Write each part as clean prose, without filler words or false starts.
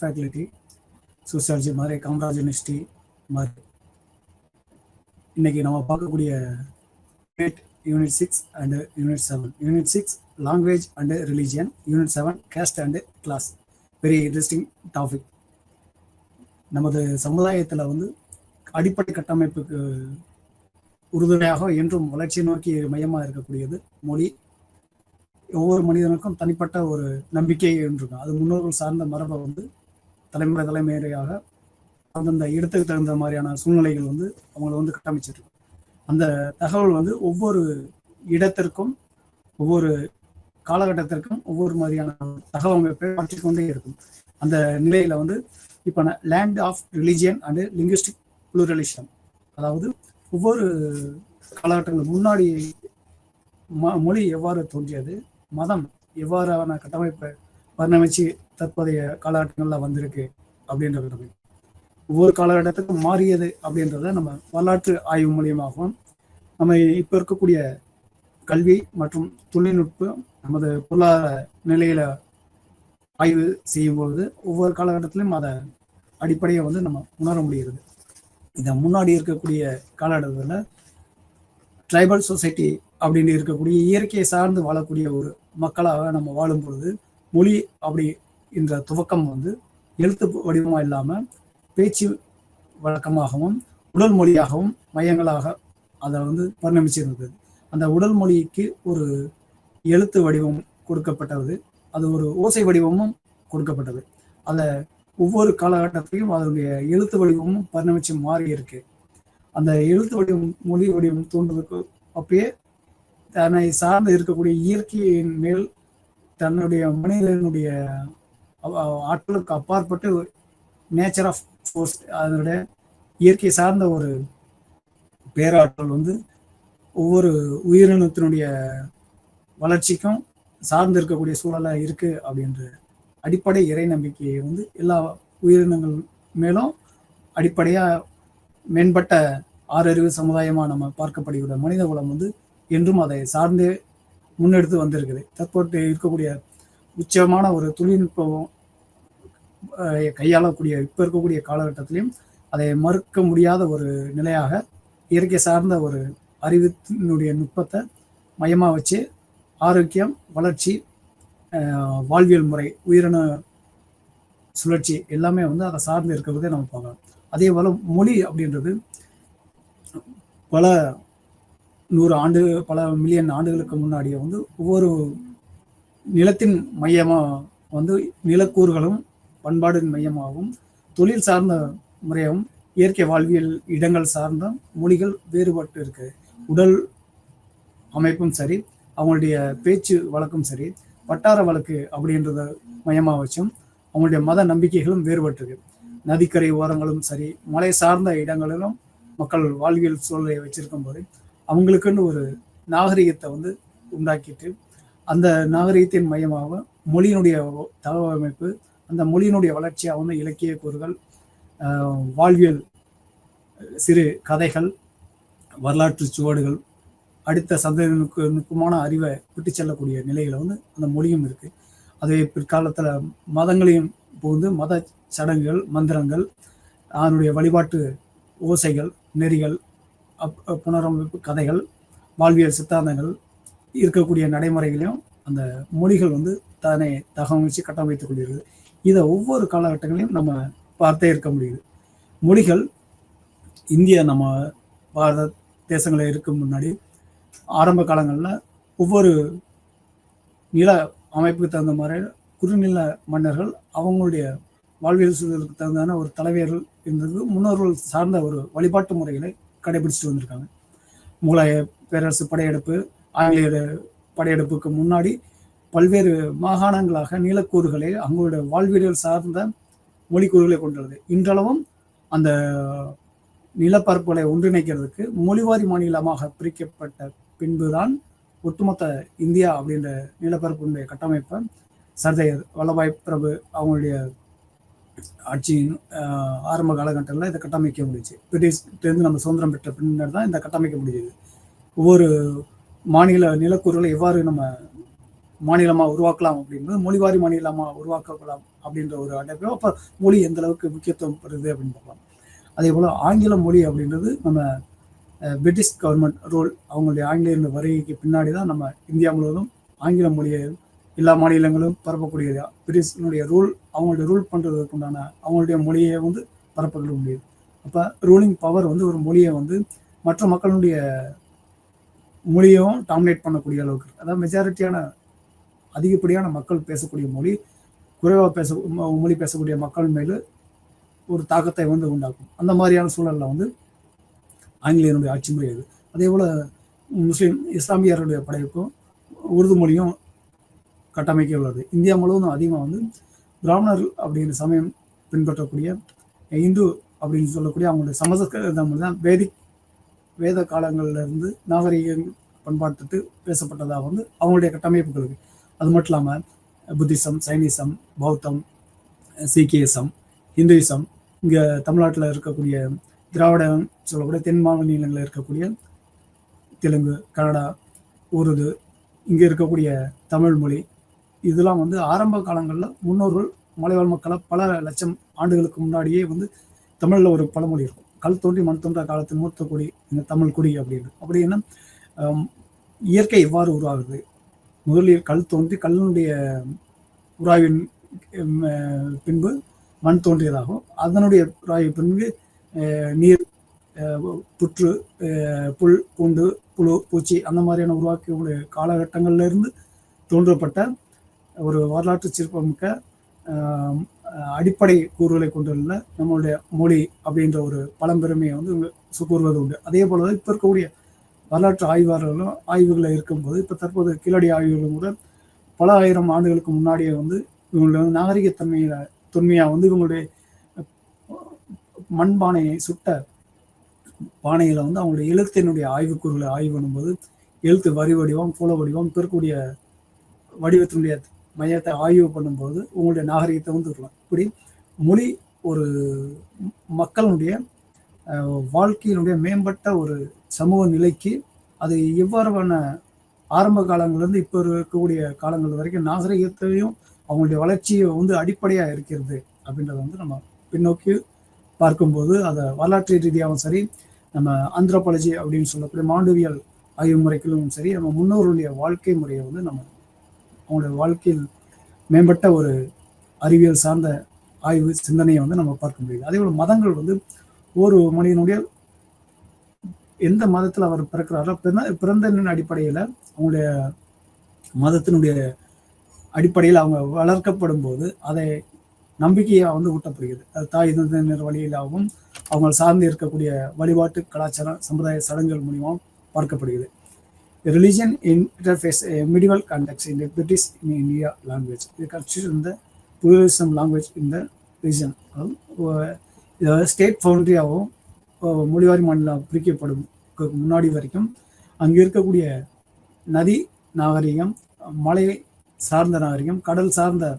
Faculty, sociology மாதிரி, Kamaraj university மாதிரி. இன்னைக்கு நம்ம பார்க்கக்கூடிய unit 6 and unit 7. Unit 6 language and religion, unit 7 caste and class. Very interesting topic. நமது சமுதாயத்தில் வந்து அடிப்படை கட்டமைப்புக்கு உறுதுணையாக என்றும் வளர்ச்சி நோக்கி மையமாக இருக்கக்கூடியது மொழி. ஒவ்வொரு மனிதனுக்கும் தனிப்பட்ட ஒரு நம்பிக்கை இருக்கும். அது முன்னோர்கள் சார்ந்த மரபை வந்து தலைமுறையாக அந்தந்த இடத்துக்கு தகுந்த மாதிரியான சூழ்நிலைகள் வந்து அவங்கள வந்து கட்டமைச்சிருக்கு. அந்த தகவல் வந்து ஒவ்வொரு இடத்திற்கும் ஒவ்வொரு காலகட்டத்திற்கும் ஒவ்வொரு மாதிரியான தகவல் அமைப்பை மாற்றிக்கொண்டே இருக்கும். அந்த நிலையில வந்து இப்போ land of religion and linguistic pluralism, அதாவது ஒவ்வொரு காலகட்டங்கள் முன்னாடி மொழி எவ்வாறு தோன்றியது, மதம் எவ்வாறான கட்டமைப்பை வர்ணமைச்சு தற்போதைய காலகட்டங்களில் வந்திருக்கு அப்படின்ற கட்டமைப்பு ஒவ்வொரு காலகட்டத்துக்கும் மாறியது அப்படின்றத நம்ம வரலாற்று ஆய்வு மூலியமாகவும் நம்ம இப்போ இருக்கக்கூடிய கல்வி மற்றும் தொழில்நுட்பம் நமது பொருளாதார நிலையில ஆய்வு செய்யும்பொழுது ஒவ்வொரு காலகட்டத்திலும் அதை அடிப்படையை வந்து நம்ம உணர முடிகிறது. இதை முன்னாடி இருக்கக்கூடிய காலகட்டத்தில் ட்ரைபல் சொசைட்டி அப்படின்னு இருக்கக்கூடிய இயற்கையை சார்ந்து வாழக்கூடிய ஒரு மக்களாக நம்ம வாழும் பொழுது மொழி அப்படி என்ற துவக்கம் வந்து எழுத்து வடிவமாக இல்லாமல் பேச்சு வழக்கமாகவும் உடல் மொழியாகவும் மையங்களாக அதை வந்து பரிணமிச்சிருந்தது. அந்த உடல் மொழிக்கு ஒரு எழுத்து வடிவம் கொடுக்கப்பட்டது, அது ஒரு ஓசை வடிவமும் கொடுக்கப்பட்டது. அதை ஒவ்வொரு காலகட்டத்திலையும் அதனுடைய எழுத்து வடிவமும் பரிணமிச்சு மாறி இருக்கு. அந்த எழுத்து வடிவம் மொழி வடிவம் தோன்றுவதற்கு அப்பயே தன்னை சார்ந்து இருக்கக்கூடிய இயற்கையின் மேல் தன்னுடைய மனிதனுடைய ஆற்றலுக்கு அப்பாற்பட்டு நேச்சர் ஆஃப் ஃபோர்ஸ், அதனுடைய இயற்கை சார்ந்த ஒரு பேராற்றல் வந்து ஒவ்வொரு உயிரினத்தினுடைய வளர்ச்சிக்கும் சார்ந்து இருக்கக்கூடிய சூழலாக இருக்கு அப்படின்ற அடிப்படை இறை நம்பிக்கையை வந்து எல்லா உயிரினங்கள் மேலும் அடிப்படையாக மேம்பட்ட ஆறறிவு சமுதாயமாக நம்ம பார்க்கப்படுகிற மனித குலம் வந்து என்றும் அதை சார்ந்தே முன்னெடுத்து வந்திருக்குது. தற்போது இருக்கக்கூடிய உச்சமான ஒரு தொழில்நுட்பம் கையாளக்கூடிய இப்போ இருக்கக்கூடிய காலகட்டத்திலையும் அதை மறுக்க முடியாத ஒரு நிலையாக இயற்கை சார்ந்த ஒரு அறிவினுடைய நுட்பத்தை மையமாக வச்சு ஆரோக்கியம், வளர்ச்சி, வாழ்வியல் முறை, உயிரின சுழற்சி எல்லாமே வந்து அதை சார்ந்து இருக்கிறதே நம்ம பார்க்கலாம். அதே போல் மொழி அப்படின்றது பல 100 ஆண்டு பல மில்லியன் ஆண்டுகளுக்கு முன்னாடியே வந்து ஒவ்வொரு நிலத்தின் மையமாக வந்து நிலக்கூறுகளும் பண்பாடின் மையமாகவும் தொழில் சார்ந்த முறையாகவும் இயற்கை வாழ்வியல் இடங்கள் சார்ந்த மொழிகள் வேறுபட்டு இருக்கு. உடல் அமைப்பும் சரி, அவங்களுடைய பேச்சு வழக்கும் சரி, வட்டார வழக்கு அப்படின்றத மையமாக வச்சும் அவங்களுடைய மத நம்பிக்கைகளும் வேறுபட்டிருக்கு. நதிக்கரை ஓரங்களும் சரி, மலை சார்ந்த இடங்களிலும் மக்கள் வாழ்வியல் சூழலை வச்சிருக்கும் போது அவங்களுக்குன்னு ஒரு நாகரிகத்தை வந்து உண்டாக்கிட்டு அந்த நாகரிகத்தின் மையமாக மொழியினுடைய தகவல் அமைப்பு, அந்த மொழியினுடைய வளர்ச்சியாக வந்து இலக்கிய கூறுகள், வாழ்வியல் சிறு கதைகள், வரலாற்று சுவடுகள், அடுத்த சந்ததியினருக்குமான அறிவை விட்டு செல்லக்கூடிய நிலைகளை வந்து அந்த மொழியும் இருக்கு. அதே பிற்காலத்தில் மதங்களையும் புகுந்து மத சடங்குகள், மந்திரங்கள், அதனுடைய வழிபாட்டு ஓசைகள், நெறிகள், புனரமைப்பு கதைகள், வாழ்வியல் சித்தாந்தங்கள் இருக்கக்கூடிய நடைமுறைகளையும் அந்த மொழிகள் வந்து தன்னை தகவமைச்சு கட்டமைத்துக் கொண்டிருக்கு. இதை ஒவ்வொரு காலகட்டங்களையும் நம்ம பார்த்தே இருக்க முடியுது. மொழிகள் இந்திய நம்ம பாரத தேசங்களில் இருக்கும் முன்னாடி ஆரம்ப காலங்களில் ஒவ்வொரு நில அமைப்புக்கு தகுந்த மாதிரி குறுநில மன்னர்கள் அவங்களுடைய வாழ்வியல் சூழலுக்கு தகுந்தான ஒரு தலைவர்கள் இருந்தது. முன்னோர்கள் சார்ந்த ஒரு வழிபாட்டு முறைகளை கடைபிடிச்சிட்டு வந்திருக்காங்க. முகலாய பேரரசு படையெடுப்பு, ஆங்கிலேயர் படையெடுப்புக்கு முன்னாடி பல்வேறு மாகாணங்களாக நிலக்கூறுகளை அவங்களுடைய வாழ்வியல் சார்ந்த மொழிக்கூறுகளை கொண்டுள்ளது. இன்றளவும் அந்த நிலப்பரப்புகளை ஒன்றிணைக்கிறதுக்கு மொழிவாரி மாநிலமாக பிரிக்கப்பட்ட பின்புதான் ஒட்டுமொத்த இந்தியா அப்படின்ற நிலப்பரப்புடைய கட்டமைப்பை சர்தார் வல்லபாய் பிரபு அவங்களுடைய ஆட்சியின் ஆரம்ப காலகட்டத்தில் இதை கட்டமைக்க முடிஞ்சு. பிரிட்டிஷ்லேருந்து நம்ம சுதந்திரம் பெற்ற பின்னர் தான் இந்த கட்டமைக்க முடியுது. ஒவ்வொரு மாநில நிலக்கூறுகளை எவ்வாறு நம்ம மாநிலமாக உருவாக்கலாம் அப்படின்றது மொழிவாரி மாநிலமாக உருவாக்கலாம் அப்படின்ற ஒரு அடைப்போ அப்போ மொழி எந்த அளவுக்கு முக்கியத்துவம் பெறுது அப்படின்னு பார்க்கலாம். அதே போல் ஆங்கில மொழி அப்படின்றது நம்ம பிரிட்டிஷ் கவர்மெண்ட் ரூல், அவங்களுடைய ஆங்கிலேயர் வருகைக்கு பின்னாடி தான் நம்ம இந்தியா முழுவதும் ஆங்கில மொழியை எல்லா மாநிலங்களும் பரப்பக்கூடியது. பிரிட்டிஷனுடைய ரூல், அவங்களுடைய ரூல் பண்ணுறதுக்கு உண்டான அவங்களுடைய மொழியை வந்து பரப்ப முடியுது. அப்போ ரூலிங் பவர் வந்து ஒரு மொழியை வந்து மற்ற மக்களுடைய மொழியும் டாமினேட் பண்ணக்கூடிய அளவுக்கு, அதாவது மெஜாரிட்டியான அதிகப்படியான மக்கள் பேசக்கூடிய மொழி குறைவாக மொழி பேசக்கூடிய மக்கள் மேலே ஒரு தாக்கத்தை வந்து உண்டாக்கும். அந்த மாதிரியான சூழலில் வந்து ஆங்கிலேயனுடைய ஆட்சி முறை அது. அதே போல் முஸ்லீம் இஸ்லாமியருடைய படைப்பும் உருது மொழியும் கட்டமைக்க உள்ளது. இந்தியா முழுவதும் அதிகமாக வந்து பிராமணர்கள் அப்படிங்கிற சமயம் பின்பற்றக்கூடிய இந்து அப்படின்னு சொல்லக்கூடிய அவங்களுடைய சமஸ்கிருத மொழி தான் வேத காலங்களிலிருந்து நாகரிக பண்பாட்டுக்கு பேசப்பட்டதாக வந்து அவங்களுடைய கட்டமைப்புகளுக்கு. அது மட்டும் இல்லாமல் புத்திசம், சைனிசம், பௌத்தம், சீக்கியசம், ஹிந்துயிசம், இங்கே தமிழ்நாட்டில் இருக்கக்கூடிய திராவிடம் சொல்லக்கூடிய தென் மாநிலங்களில் இருக்கக்கூடிய தெலுங்கு, கன்னடா, உருது, இங்கே இருக்கக்கூடிய தமிழ் மொழி, இதெல்லாம் வந்து ஆரம்ப காலங்களில் முன்னோர்கள் மலைவாழ் மக்களை பல லட்சம் ஆண்டுகளுக்கு முன்னாடியே வந்து தமிழில் ஒரு பழமொழி இருக்கும், கல் தோன்றி மண் தோன்ற காலத்தின் மூத்த குடி இந்த தமிழ் குடி அப்படின்னு. அப்படின்னா இயற்கை எவ்வாறு உருவாகுது, முதலில் கல் தோன்றி கல்லினுடைய உராய்வின் பின்பு மண் தோன்றியதாகும், அதனுடைய உராய்வு பின்பு நீர், புற்று, புல், பூண்டு, புழு, பூச்சி அந்த மாதிரியான உருவாக்கக்கூடிய காலகட்டங்கள்லேருந்து தோன்றப்பட்ட ஒரு வரலாற்று சிறப்புமிக்க அடிப்படை கூறுகளை கொண்டுள்ள நம்மளுடைய மொழி அப்படின்ற ஒரு பழம்பெருமையை வந்து கூறுவது உண்டு. அதே போல தான் இப்போ இருக்கக்கூடிய வரலாற்று ஆய்வாளர்களும் ஆய்வுகளில் இருக்கும்போது இப்போ தற்போது கீழடி ஆய்வுகளும் கூட பல ஆயிரம் ஆண்டுகளுக்கு முன்னாடியே வந்து இவங்களுடைய வந்து தொன்மையாக வந்து இவங்களுடைய மண்பானையை சுட்ட பானையில் வந்து அவங்களுடைய எழுத்தினுடைய ஆய்வுக்கூறுகளை ஆய்வு பண்ணும்போது எழுத்து வரி வடிவம், பூல வடிவம், பெறக்கூடிய வடிவத்தினுடைய மையத்தை ஆய்வு பண்ணும்போது உங்களுடைய நாகரிகத்தை வந்து இருக்கலாம். இப்படி மொழி ஒரு மக்களுடைய வாழ்க்கையினுடைய மேம்பட்ட ஒரு சமூக நிலைக்கு அது எவ்வாறான ஆரம்ப காலங்கள்லேருந்து இப்போ இருக்கக்கூடிய காலங்கள் வரைக்கும் நாகரிகத்தையும் அவங்களுடைய வளர்ச்சியை வந்து அடிப்படையாக இருக்கிறது அப்படின்றத வந்து நம்ம பின்னோக்கி பார்க்கும்போது அதை வரலாற்று ரீதியாகவும் சரி, நம்ம ஆந்த்ரோபாலஜி அப்படின்னு சொல்லக்கூடிய மாண்டுவியல் ஆய்வு முறைகளும் சரி, நம்ம முன்னோருடைய வாழ்க்கை முறையை வந்து நம்ம அவங்களுடைய வாழ்க்கையில் மேம்பட்ட ஒரு அறிவியல் சார்ந்த ஆய்வு சிந்தனையை வந்து நம்ம பார்க்க முடியுது. அதே போல் மதங்கள் வந்து ஒரு மனிதனுடைய எந்த மதத்தில் அவர் பிறக்கிறாரோ பிறந்தனின் அடிப்படையில் அவங்களுடைய மதத்தினுடைய அடிப்படையில் அவங்க வளர்க்கப்படும் போது அதை நம்பிக்கையாக வந்து ஊட்டப்படுகிறது. அது தாய் தந்தையினர் வழியிலாகவும் அவங்க சார்ந்து இருக்கக்கூடிய வழிபாட்டு கலாச்சாரம் சமுதாய சடங்குகள் மூலியமாகவும் பார்க்கப்படுகிறது. Religion interface a medieval context in the British in India language. They constitute the pluralism language in the region. State பவுண்டரியாகவும் மொழிவாரி மாநிலம் பிரிக்கப்படும் முன்னாடி வரைக்கும் அங்கே இருக்கக்கூடிய நதி நாகரிகம், மலை சார்ந்த நாகரிகம், கடல் சார்ந்த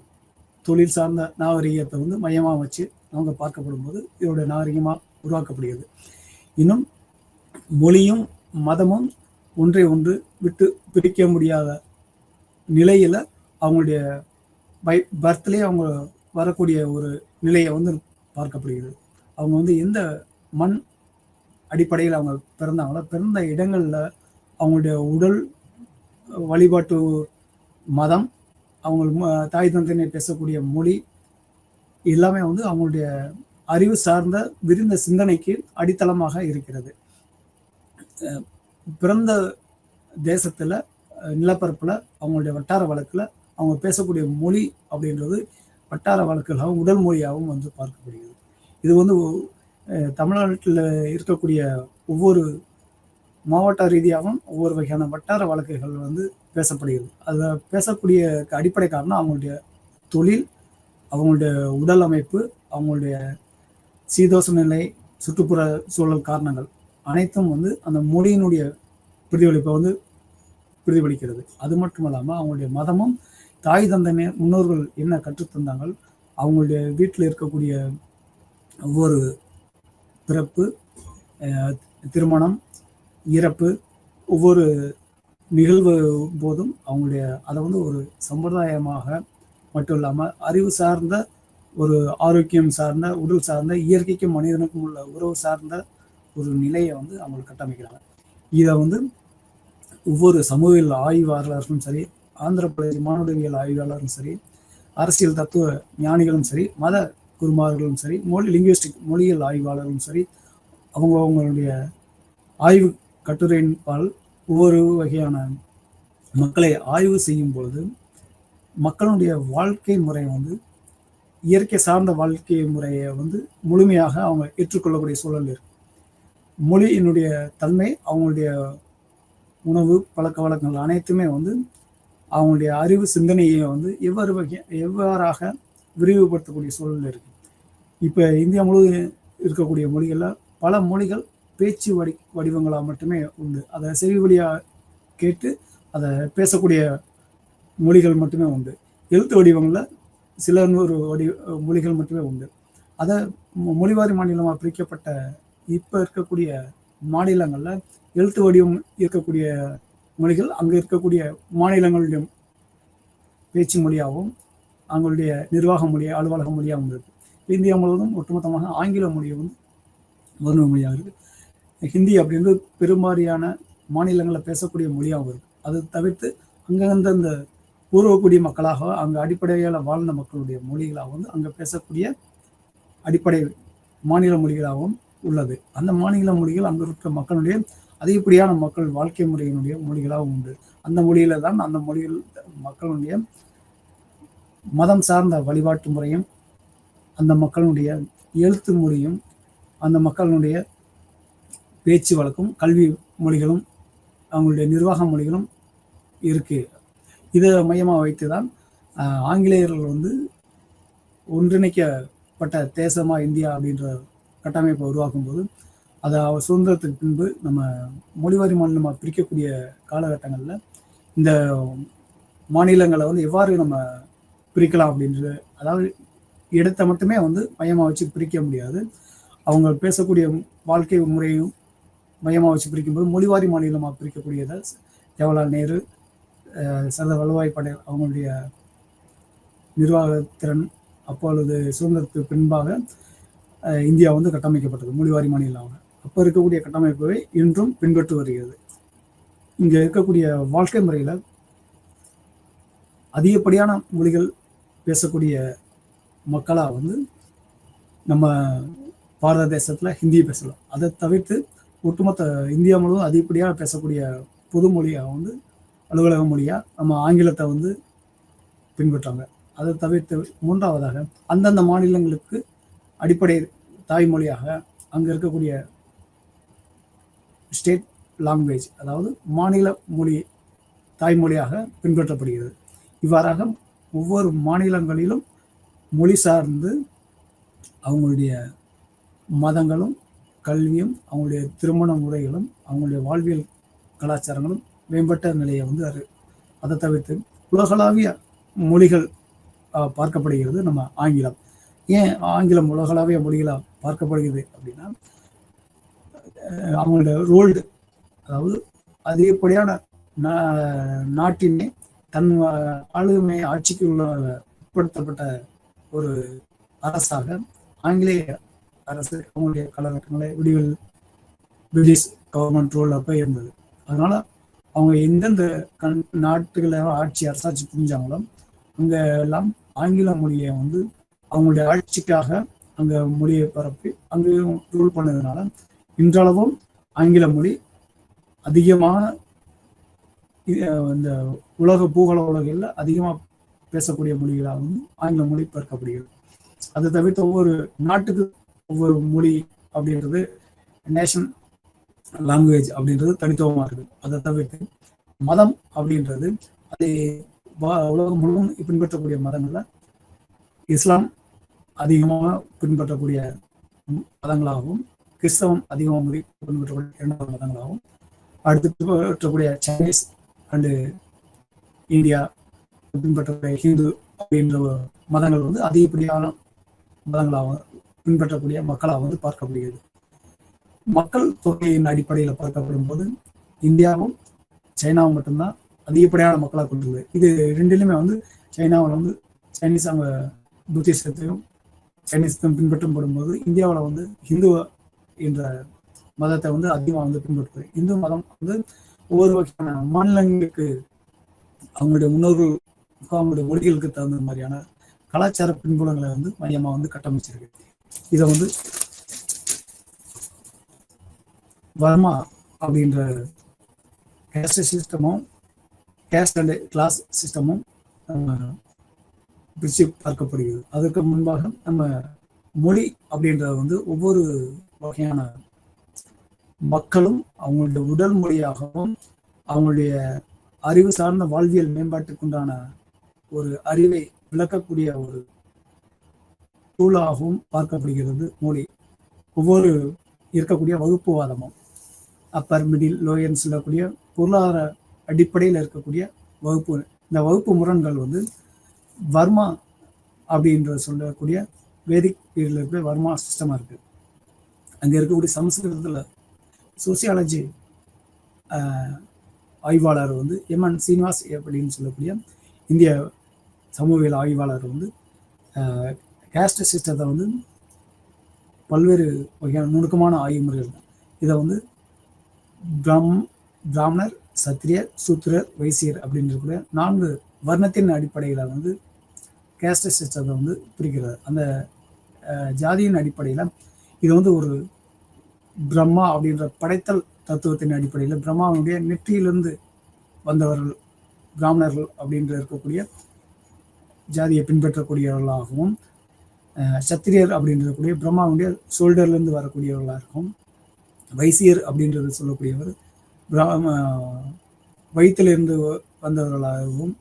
தொழில் சார்ந்த நாகரிகத்தை வந்து மையமாக வச்சு அவங்க பார்க்கப்படும் போது இதோடைய நாகரிகமாக உருவாக்கப்படுகிறது. இன்னும் மொழியும் மதமும் ஒன்றை ஒன்று விட்டு பிரிக்க முடியாத நிலையில் அவங்களுடைய பர்த்லேயே அவங்க வரக்கூடிய ஒரு நிலையை வந்து பார்க்கப்படுகிறது. அவங்க வந்து எந்த மண் அடிப்படையில் அவங்க பிறந்தாங்களோ பிறந்த இடங்களில் அவங்களுடைய உடல் வழிபாட்டு மதம், அவங்க தாய் தந்தையினை பேசக்கூடிய மொழி எல்லாமே வந்து அவங்களுடைய அறிவு சார்ந்த விரிந்த சிந்தனைக்கு அடித்தளமாக இருக்கிறது. பிறந்த தேசத்தில் நிலப்பரப்பில் அவங்களுடைய வட்டார வழக்கில் அவங்க பேசக்கூடிய மொழி அப்படின்றது வட்டார வழக்குகளாகவும் உடல் மொழியாகவும் வந்து பார்க்கப்படுகிறது. இது வந்து தமிழ்நாட்டில் இருக்கக்கூடிய ஒவ்வொரு மாவட்ட ரீதியாகவும் ஒவ்வொரு வகையான வட்டார வழக்குகள் வந்து பேசப்படுகிறது. அதில் பேசக்கூடிய அடிப்படை காரணம் அவங்களுடைய தொழில், அவங்களுடைய உடல் அமைப்பு, அவங்களுடைய சீதோஷ நிலை, சுற்றுப்புற சூழல் காரணங்கள் அனைத்தும் வந்து அந்த மொழியினுடைய பிரதிபலிப்பை வந்து பிரதிபலிக்கிறது. அது மட்டும் இல்லாமல் அவங்களுடைய மதமும் தாய் தந்தை முன்னோர்கள் என்ன கற்றுத்தந்தாங்க, அவங்களுடைய வீட்டில் இருக்கக்கூடிய ஒவ்வொரு பிறப்பு, திருமணம், இறப்பு, ஒவ்வொரு நிகழ்வு போதும் அவங்களுடைய அதை வந்து ஒரு சம்பிரதாயமாக மட்டும் இல்லாமல் அறிவு சார்ந்த ஒரு ஆரோக்கியம் சார்ந்த உடல் சார்ந்த இயற்கைக்கும் மனிதனுக்கும் உள்ள உறவு சார்ந்த ஒரு நிலையை வந்து அவங்க கட்டமைக்கிறாங்க. இதை வந்து ஒவ்வொரு சமூகவியல் ஆய்வாளர்களும் சரி, ஆந்திர பிரதேச மானுடவியல் ஆய்வாளர்களும் சரி, அரசியல் தத்துவ ஞானிகளும் சரி, மத குருமார்களும் சரி, மொழியியல் ஆய்வாளர்களும் சரி, அவங்களுடைய ஆய்வு கட்டுரையின் பால் ஒவ்வொரு வகையான மக்களை ஆய்வு செய்யும் பொழுது மக்களுடைய வாழ்க்கை முறை வந்து இயற்கை சார்ந்த வாழ்க்கை முறையை வந்து முழுமையாக அவங்க ஏற்றுக்கொள்ளக்கூடிய சூழல் இருக்கு. மொழியினுடைய தன்மை, அவங்களுடைய உணவு பழக்க வழக்கங்கள் அனைத்துமே வந்து அவங்களுடைய அறிவு சிந்தனையை வந்து எவ்வாறாக விரிவுபடுத்தக்கூடிய சூழல் இருக்கு. இப்போ இந்தியா முழுவதும் இருக்கக்கூடிய மொழிகளில் பல மொழிகள் பேச்சு வடிவங்களாக மட்டுமே உண்டு. அதை செவி வழியாக கேட்டு அதை பேசக்கூடிய மொழிகள் மட்டுமே உண்டு. எழுத்து வடிவங்களில் சில நூறு மொழிகள் மட்டுமே உண்டு. அதை மொழிவாரி மாநிலமாக பிரிக்கப்பட்ட இப்போ இருக்கக்கூடிய மாநிலங்களில் எழுத்து வடிவம் இருக்கக்கூடிய மொழிகள் அங்கே இருக்கக்கூடிய மாநிலங்களுடைய பேச்சு மொழியாகவும் அவங்களுடைய நிர்வாக மொழி அலுவலக மொழியாகவும் இருக்குது. இந்தியா முழுவதும் ஒட்டுமொத்தமாக ஆங்கில மொழியை வந்து முதன்மை மொழியாக இருக்குது. ஹிந்தி அப்படின்றது பெரும்பாலான மாநிலங்களில் பேசக்கூடிய மொழியாகவும் இருக்குது. அதை தவிர்த்து அங்கந்த பூர்வக்குடி மக்களாக அங்கே அடிப்படையில் வாழ்ந்த மக்களுடைய மொழிகளாக வந்து அங்கே பேசக்கூடிய அடிப்படை மாநில மொழிகளாகவும் உள்ளது. அந்த மாநில மொழிகள் அங்கே இருக்கிற மக்களுடைய அதிகப்படியான மக்கள் வாழ்க்கை முறையினுடைய மொழிகளாகவும் உண்டு. அந்த மொழியில தான் அந்த மொழிகள் மக்களுடைய மதம் சார்ந்த வழிபாட்டு முறையும், அந்த மக்களுடைய எழுத்து மொழியும், அந்த மக்களுடைய பேச்சு வழக்கும், கல்வி மொழிகளும், அவங்களுடைய நிர்வாக மொழிகளும் இருக்கு. இதை மையமாக வைத்து தான் ஆங்கிலேயர்கள் வந்து ஒன்றிணைக்கப்பட்ட தேசமாக இந்தியா அப்படின்ற கட்டமைப்பை உருவாக்கும் போது அதை அவர் சுதந்திரத்துக்கு பின்பு நம்ம மொழிவாரி மாநிலமாக பிரிக்கக்கூடிய காலகட்டங்களில் இந்த மாநிலங்களை வந்து எவ்வாறு நம்ம பிரிக்கலாம் அப்படின்றது, அதாவது இடத்தை மட்டுமே வந்து மையமாக வச்சு பிரிக்க முடியாது. அவங்க பேசக்கூடிய வாழ்க்கை முறையும் மையமாக வச்சு பிரிக்கும்போது மொழிவாரி மாநிலமாக பிரிக்கக்கூடியதை ஜவஹர்லால் நேரு, சர்தார் வல்லபாய் பட்டேல் அவங்களுடைய நிர்வாகத்திறன் அப்பொழுது சுதந்திரத்துக்கு பின்பாக இந்தியா வந்து கட்டமைக்கப்பட்டது மொழிவாரி மாநிலமாக. அப்போ இருக்கக்கூடிய கட்டமைப்பை இன்றும் பின்பற்றி வருகிறது. இங்கே இருக்கக்கூடிய வாழ்க்கை முறையில் அதிகப்படியான மொழிகள் பேசக்கூடிய மக்களாக வந்து நம்ம பாரத தேசத்தில் ஹிந்தியை பேசலாம். அதை தவிர்த்து ஒட்டுமொத்த இந்தியா முழுவதும் அதிகப்படியாக பேசக்கூடிய பொது மொழியாக வந்து அலுவலக மொழியாக நம்ம ஆங்கிலத்தை வந்து பின்பற்றாங்க. அதை தவிர்த்து மூன்றாவதாக அந்தந்த மாநிலங்களுக்கு அடிப்படை தாய்மொழியாக அங்கே இருக்கக்கூடிய ஸ்டேட் லாங்குவேஜ், அதாவது மாநில மொழி தாய்மொழியாக பின்பற்றப்படுகிறது. இவ்வாறாக ஒவ்வொரு மாநிலங்களிலும் மொழி சார்ந்து அவங்களுடைய மதங்களும் கல்வியும் அவங்களுடைய திருமண முறைகளும் அவங்களுடைய வாழ்வியல் கலாச்சாரங்களும் மேம்பட்ட நிலையை வந்து அதை தவிர்த்து உலகளாவிய மொழிகள் பார்க்கப்படுகிறது நம்ம ஆங்கிலம். ஏன் ஆங்கிலம் உலகளாவிய மொழிகளாக பார்க்கப்படுகிறது அப்படின்னா, அவங்களோட ரோல்டு, அதாவது அதிகப்படியான நாட்டினை தன் ஆளுமை ஆட்சிக்கு உட்படுத்தப்பட்ட ஒரு அரசாக ஆங்கிலேய அரசு அவங்களுடைய காலகட்டங்களில் விடிவெல் பிரிட்டிஷ் கவர்மெண்ட் ரோல் அப்போ இருந்தது. அதனால அவங்க எந்தெந்த நாட்டுகளை ஆட்சி அரசாட்சி புரிஞ்சாங்களோ அங்கே எல்லாம் ஆங்கில மொழியை வந்து அவங்களுடைய ஆட்சிக்காக அங்கே மொழியை பரப்பி அங்கேயும் ரூல் பண்ணதுனால இன்றளவும் ஆங்கில மொழி அதிகமாக இந்த பூகோள உலகில் அதிகமாக பேசக்கூடிய மொழிகளாக வந்து ஆங்கில மொழி பார்க்கப்படுகிறது. அதை தவிர்த்து ஒவ்வொரு நாட்டுக்கு ஒவ்வொரு மொழி அப்படின்றது நேஷனல் லாங்குவேஜ் அப்படின்றது தனித்துவமாக இருக்குது. அதை தவிர்த்து மதம் அப்படின்றது அது உலகம் முழுவதும் பின்பற்றக்கூடிய மதங்களில் இஸ்லாம் அதிகமாக பின்பற்றக்கூடிய மதங்களாகவும், கிறிஸ்தவம் அதிகமாக பின்பற்றக்கூடிய இரண்டாவது மதங்களாகவும், அடுத்து பின்பற்றக்கூடிய சைனீஸ் அண்டு இந்தியா பின்பற்றக்கூடிய ஹிந்து அப்படின்ற மதங்கள் வந்து அதிகப்படியான மதங்களாக பின்பற்றக்கூடிய மக்களாக வந்து பார்க்கப்படுகிறது. மக்கள் தொகையின் அடிப்படையில் பார்க்கப்படும் போது இந்தியாவும் சைனாவும் மட்டும்தான் அதிகப்படியான மக்களாக கொண்டுள்ளது. இது ரெண்டிலுமே வந்து சைனாவில் வந்து சைனீஸ் அவங்க புத்திசத்தையும் சைனீஸத்தையும் பின்பற்றப்படும் போது இந்தியாவில் வந்து ஹிந்து என்ற மதத்தை வந்து அதிகமாக வந்து பின்பற்றுது. இந்து மதம் வந்து ஒவ்வொரு வகையான மாநிலங்களுக்கு அவங்களுடைய முன்னோர்கள் அவங்களுடைய மொழிகளுக்கு தகுந்த மாதிரியான கலாச்சார பின்புலங்களை வந்து மையமாக வந்து கட்டமைச்சிருக்கு. இதை வந்து வர்மா அப்படின்ற கேஸ்ட் சிஸ்டமும் கேஸ்ட் அண்ட் கிளாஸ் சிஸ்டமும் பிரிச்சு பார்க்கப்படுகிறது. அதற்கு முன்பாக நம்ம மொழி அப்படின்றது வந்து ஒவ்வொரு வகையான மக்களும் அவங்களுடைய உடல் மொழியாகவும் அவங்களுடைய அறிவு சார்ந்த வாழ்வியல் மேம்பாட்டுக்குண்டான ஒரு அறிவை விளக்கக்கூடிய ஒரு டூலாகவும் பார்க்கப்படுகிறது மொழி. ஒவ்வொரு இருக்கக்கூடிய வகுப்புவாதமும் அப்பர் மிடில் லோயர்னு சொல்லக்கூடிய பொருளாதார அடிப்படையில் இருக்கக்கூடிய வகுப்பு, இந்த வகுப்பு முரண்கள் வந்து வர்மா அப்படின்ற சொல்லக்கூடிய வேதிக் பீரியட்ல இருக்கிற வர்மா சிஸ்டமா இருக்கு. அங்க இருக்கக்கூடிய சமஸ்கிருதத்தில் சோசியாலஜி ஆய்வாளர் வந்து எம்என் சீனிவாஸ் அப்படின்னு சொல்லக்கூடிய இந்திய சமூகவியல் ஆய்வாளர் வந்து கேஸ்ட் சிஸ்டத்தை வந்து பல்வேறு வகையான நுணுக்கமான ஆய்வு முறைகள் இதை வந்து பிராமணர், சத்திரியர், சூத்திரர், வைசியர் அப்படின்ற 4 வர்ணத்தின் அடிப்படையில் வந்து கேஸ்ட் சிஸ்டத்தை வந்து பிரிக்கிறார். அந்த ஜாதியின் அடிப்படையில் இது வந்து ஒரு பிரம்மா அப்படின்ற படைத்தல் தத்துவத்தின் அடிப்படையில் பிரம்மாவுடைய நெற்றியிலிருந்து வந்தவர்கள் பிராமணர்கள் அப்படின்ற இருக்கக்கூடிய ஜாதியை பின்பற்றக்கூடியவர்களாகவும், சத்திரியர் அப்படின்றக்கூடிய பிரம்மாவுடைய ஷோல்டர்லேருந்து வரக்கூடியவர்களாகவும், வைசியர் அப்படின்றது சொல்லக்கூடியவர் வயிற்றிலிருந்து வந்தவர்களாகவும்,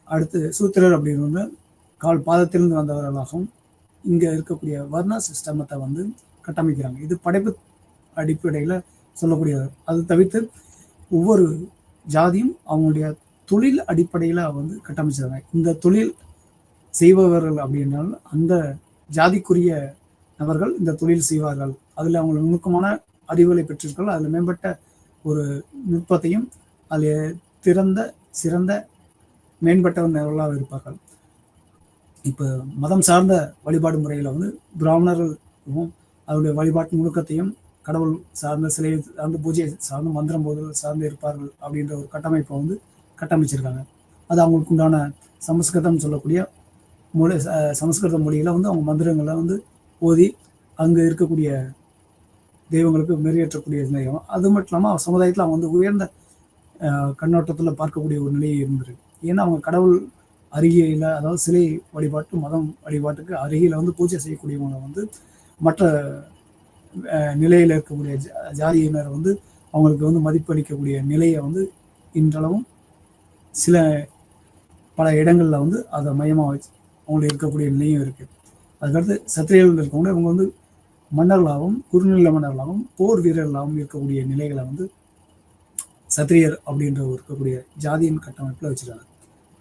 அடுத்து சூத்திரர் அப்படின்றது கால் பாதத்திலிருந்து வந்தவர்களாகவும் இங்கே இருக்கக்கூடிய வர்ண சிஸ்டமத்தை வந்து கட்டமைக்கிறாங்க. இது படைப்பு அடிப்படையில் சொல்லக்கூடியது. அது தவிர்த்து ஒவ்வொரு ஜாதியும் அவங்களுடைய தொழில் அடிப்படையில் வந்து கட்டமைச்சாங்க. இந்த தொழில் செய்பவர்கள் அப்படின்னால் அந்த ஜாதிக்குரிய நபர்கள் இந்த தொழில் செய்வார்கள். அதில் அவங்க நுணுக்கமான அறிவுகளை பெற்றிருக்கார்கள். அதில் மேம்பட்ட ஒரு நுட்பத்தையும் அதில் சிறந்த மேம்பட்டவர்களாக இருப்பார்கள். இப்போ மதம் சார்ந்த வழிபாடு முறையில் வந்து பிராமணர்களும் அவருடைய வழிபாட்டு நுணுக்கத்தையும் கடவுள் சார்ந்த சிலை சார்ந்த பூஜை சார்ந்த மந்திரம் போதல் சார்ந்து இருப்பார்கள் அப்படின்ற ஒரு கட்டமைப்பை வந்து கட்டமைச்சிருக்காங்க. அது அவங்களுக்கு உண்டான சமஸ்கிருதம் சொல்லக்கூடிய மொழி, சமஸ்கிருத மொழியில் வந்து அவங்க மந்திரங்களை வந்து ஓதி அங்கே இருக்கக்கூடிய தெய்வங்களுக்கு மெருகேற்றக்கூடிய நிலையம். அது மட்டும் இல்லாமல் சமுதாயத்தில் அவங்க வந்து உயர்ந்த கண்ணோட்டத்தில் பார்க்கக்கூடிய ஒரு நிலையை இருந்திருக்கு. ஏன்னா அவங்க கடவுள் அருகில, அதாவது சிலை வழிபாட்டு மதம் வழிபாட்டுக்கு அருகில வந்து பூஜை செய்யக்கூடியவங்க வந்து மற்ற நிலையில் இருக்கக்கூடிய ஜாதியினர் வந்து அவங்களுக்கு வந்து மதிப்பளிக்கக்கூடிய நிலையை வந்து இன்றளவும் சில பல இடங்களில் வந்து அதை மையமாக வச்சு அவங்களுக்கு இருக்கக்கூடிய நிலையும் இருக்குது. அதுக்கடுத்து சத்திரியர்கள் இருக்கவங்க இவங்க வந்து மன்னர்களாகவும் குறுநில மன்னர்களாகவும் போர் வீரர்களாகவும் இருக்கக்கூடிய நிலைகளை வந்து சத்திரியர் அப்படின்ற இருக்கக்கூடிய ஜாதியின் கட்டமைப்பில் வச்சுருக்காங்க.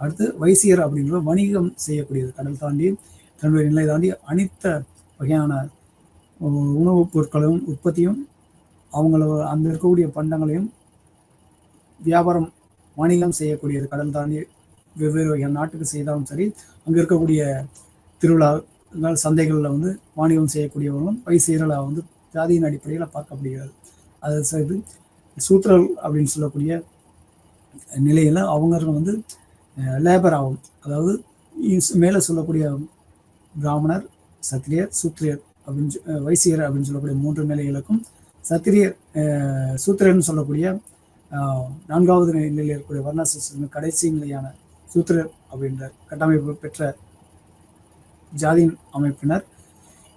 அடுத்து வைசியர் அப்படின்ற வணிகம் செய்யக்கூடியது, கடல் தாண்டி தன்னுடைய நிலை தாண்டி அனைத்த வகையான உணவுப் பொருட்களும் உற்பத்தியும் அவங்கள அந்த இருக்கக்கூடிய பண்டங்களையும் வியாபாரம் வணிகம் செய்யக்கூடியது, கடல் தாண்டி வெவ்வேறு வகையான நாட்டுக்கு செய்தாலும் சரி, அங்கே இருக்கக்கூடிய திருவிழாக்கள் சந்தைகளில் வந்து வாணிகம் செய்யக்கூடியவர்களும் வைசியர்களாக வந்து ஜாதியின் அடிப்படையில் பார்க்கப்படுகிறது. அதை செய்து சூத்திரல் அப்படின்னு சொல்லக்கூடிய நிலையில் அவங்க வந்து லேபர் ஆகும். அதாவது மேலே சொல்லக்கூடிய பிராமணர், சத்திரியர், சூத்திரியர் அப்படின்னு வைசியர் அப்படின்னு சொல்லக்கூடிய 3 நிலைகளுக்கும் சத்திரியர் சூத்திரர்னு சொல்லக்கூடிய 4வது நிலையில் இருக்கக்கூடிய வர்ணசிஸ்டம் கடைசி நிலையான சூத்திரர் அப்படின்ற கட்டமைப்பு பெற்ற ஜாதியின் அமைப்பினர்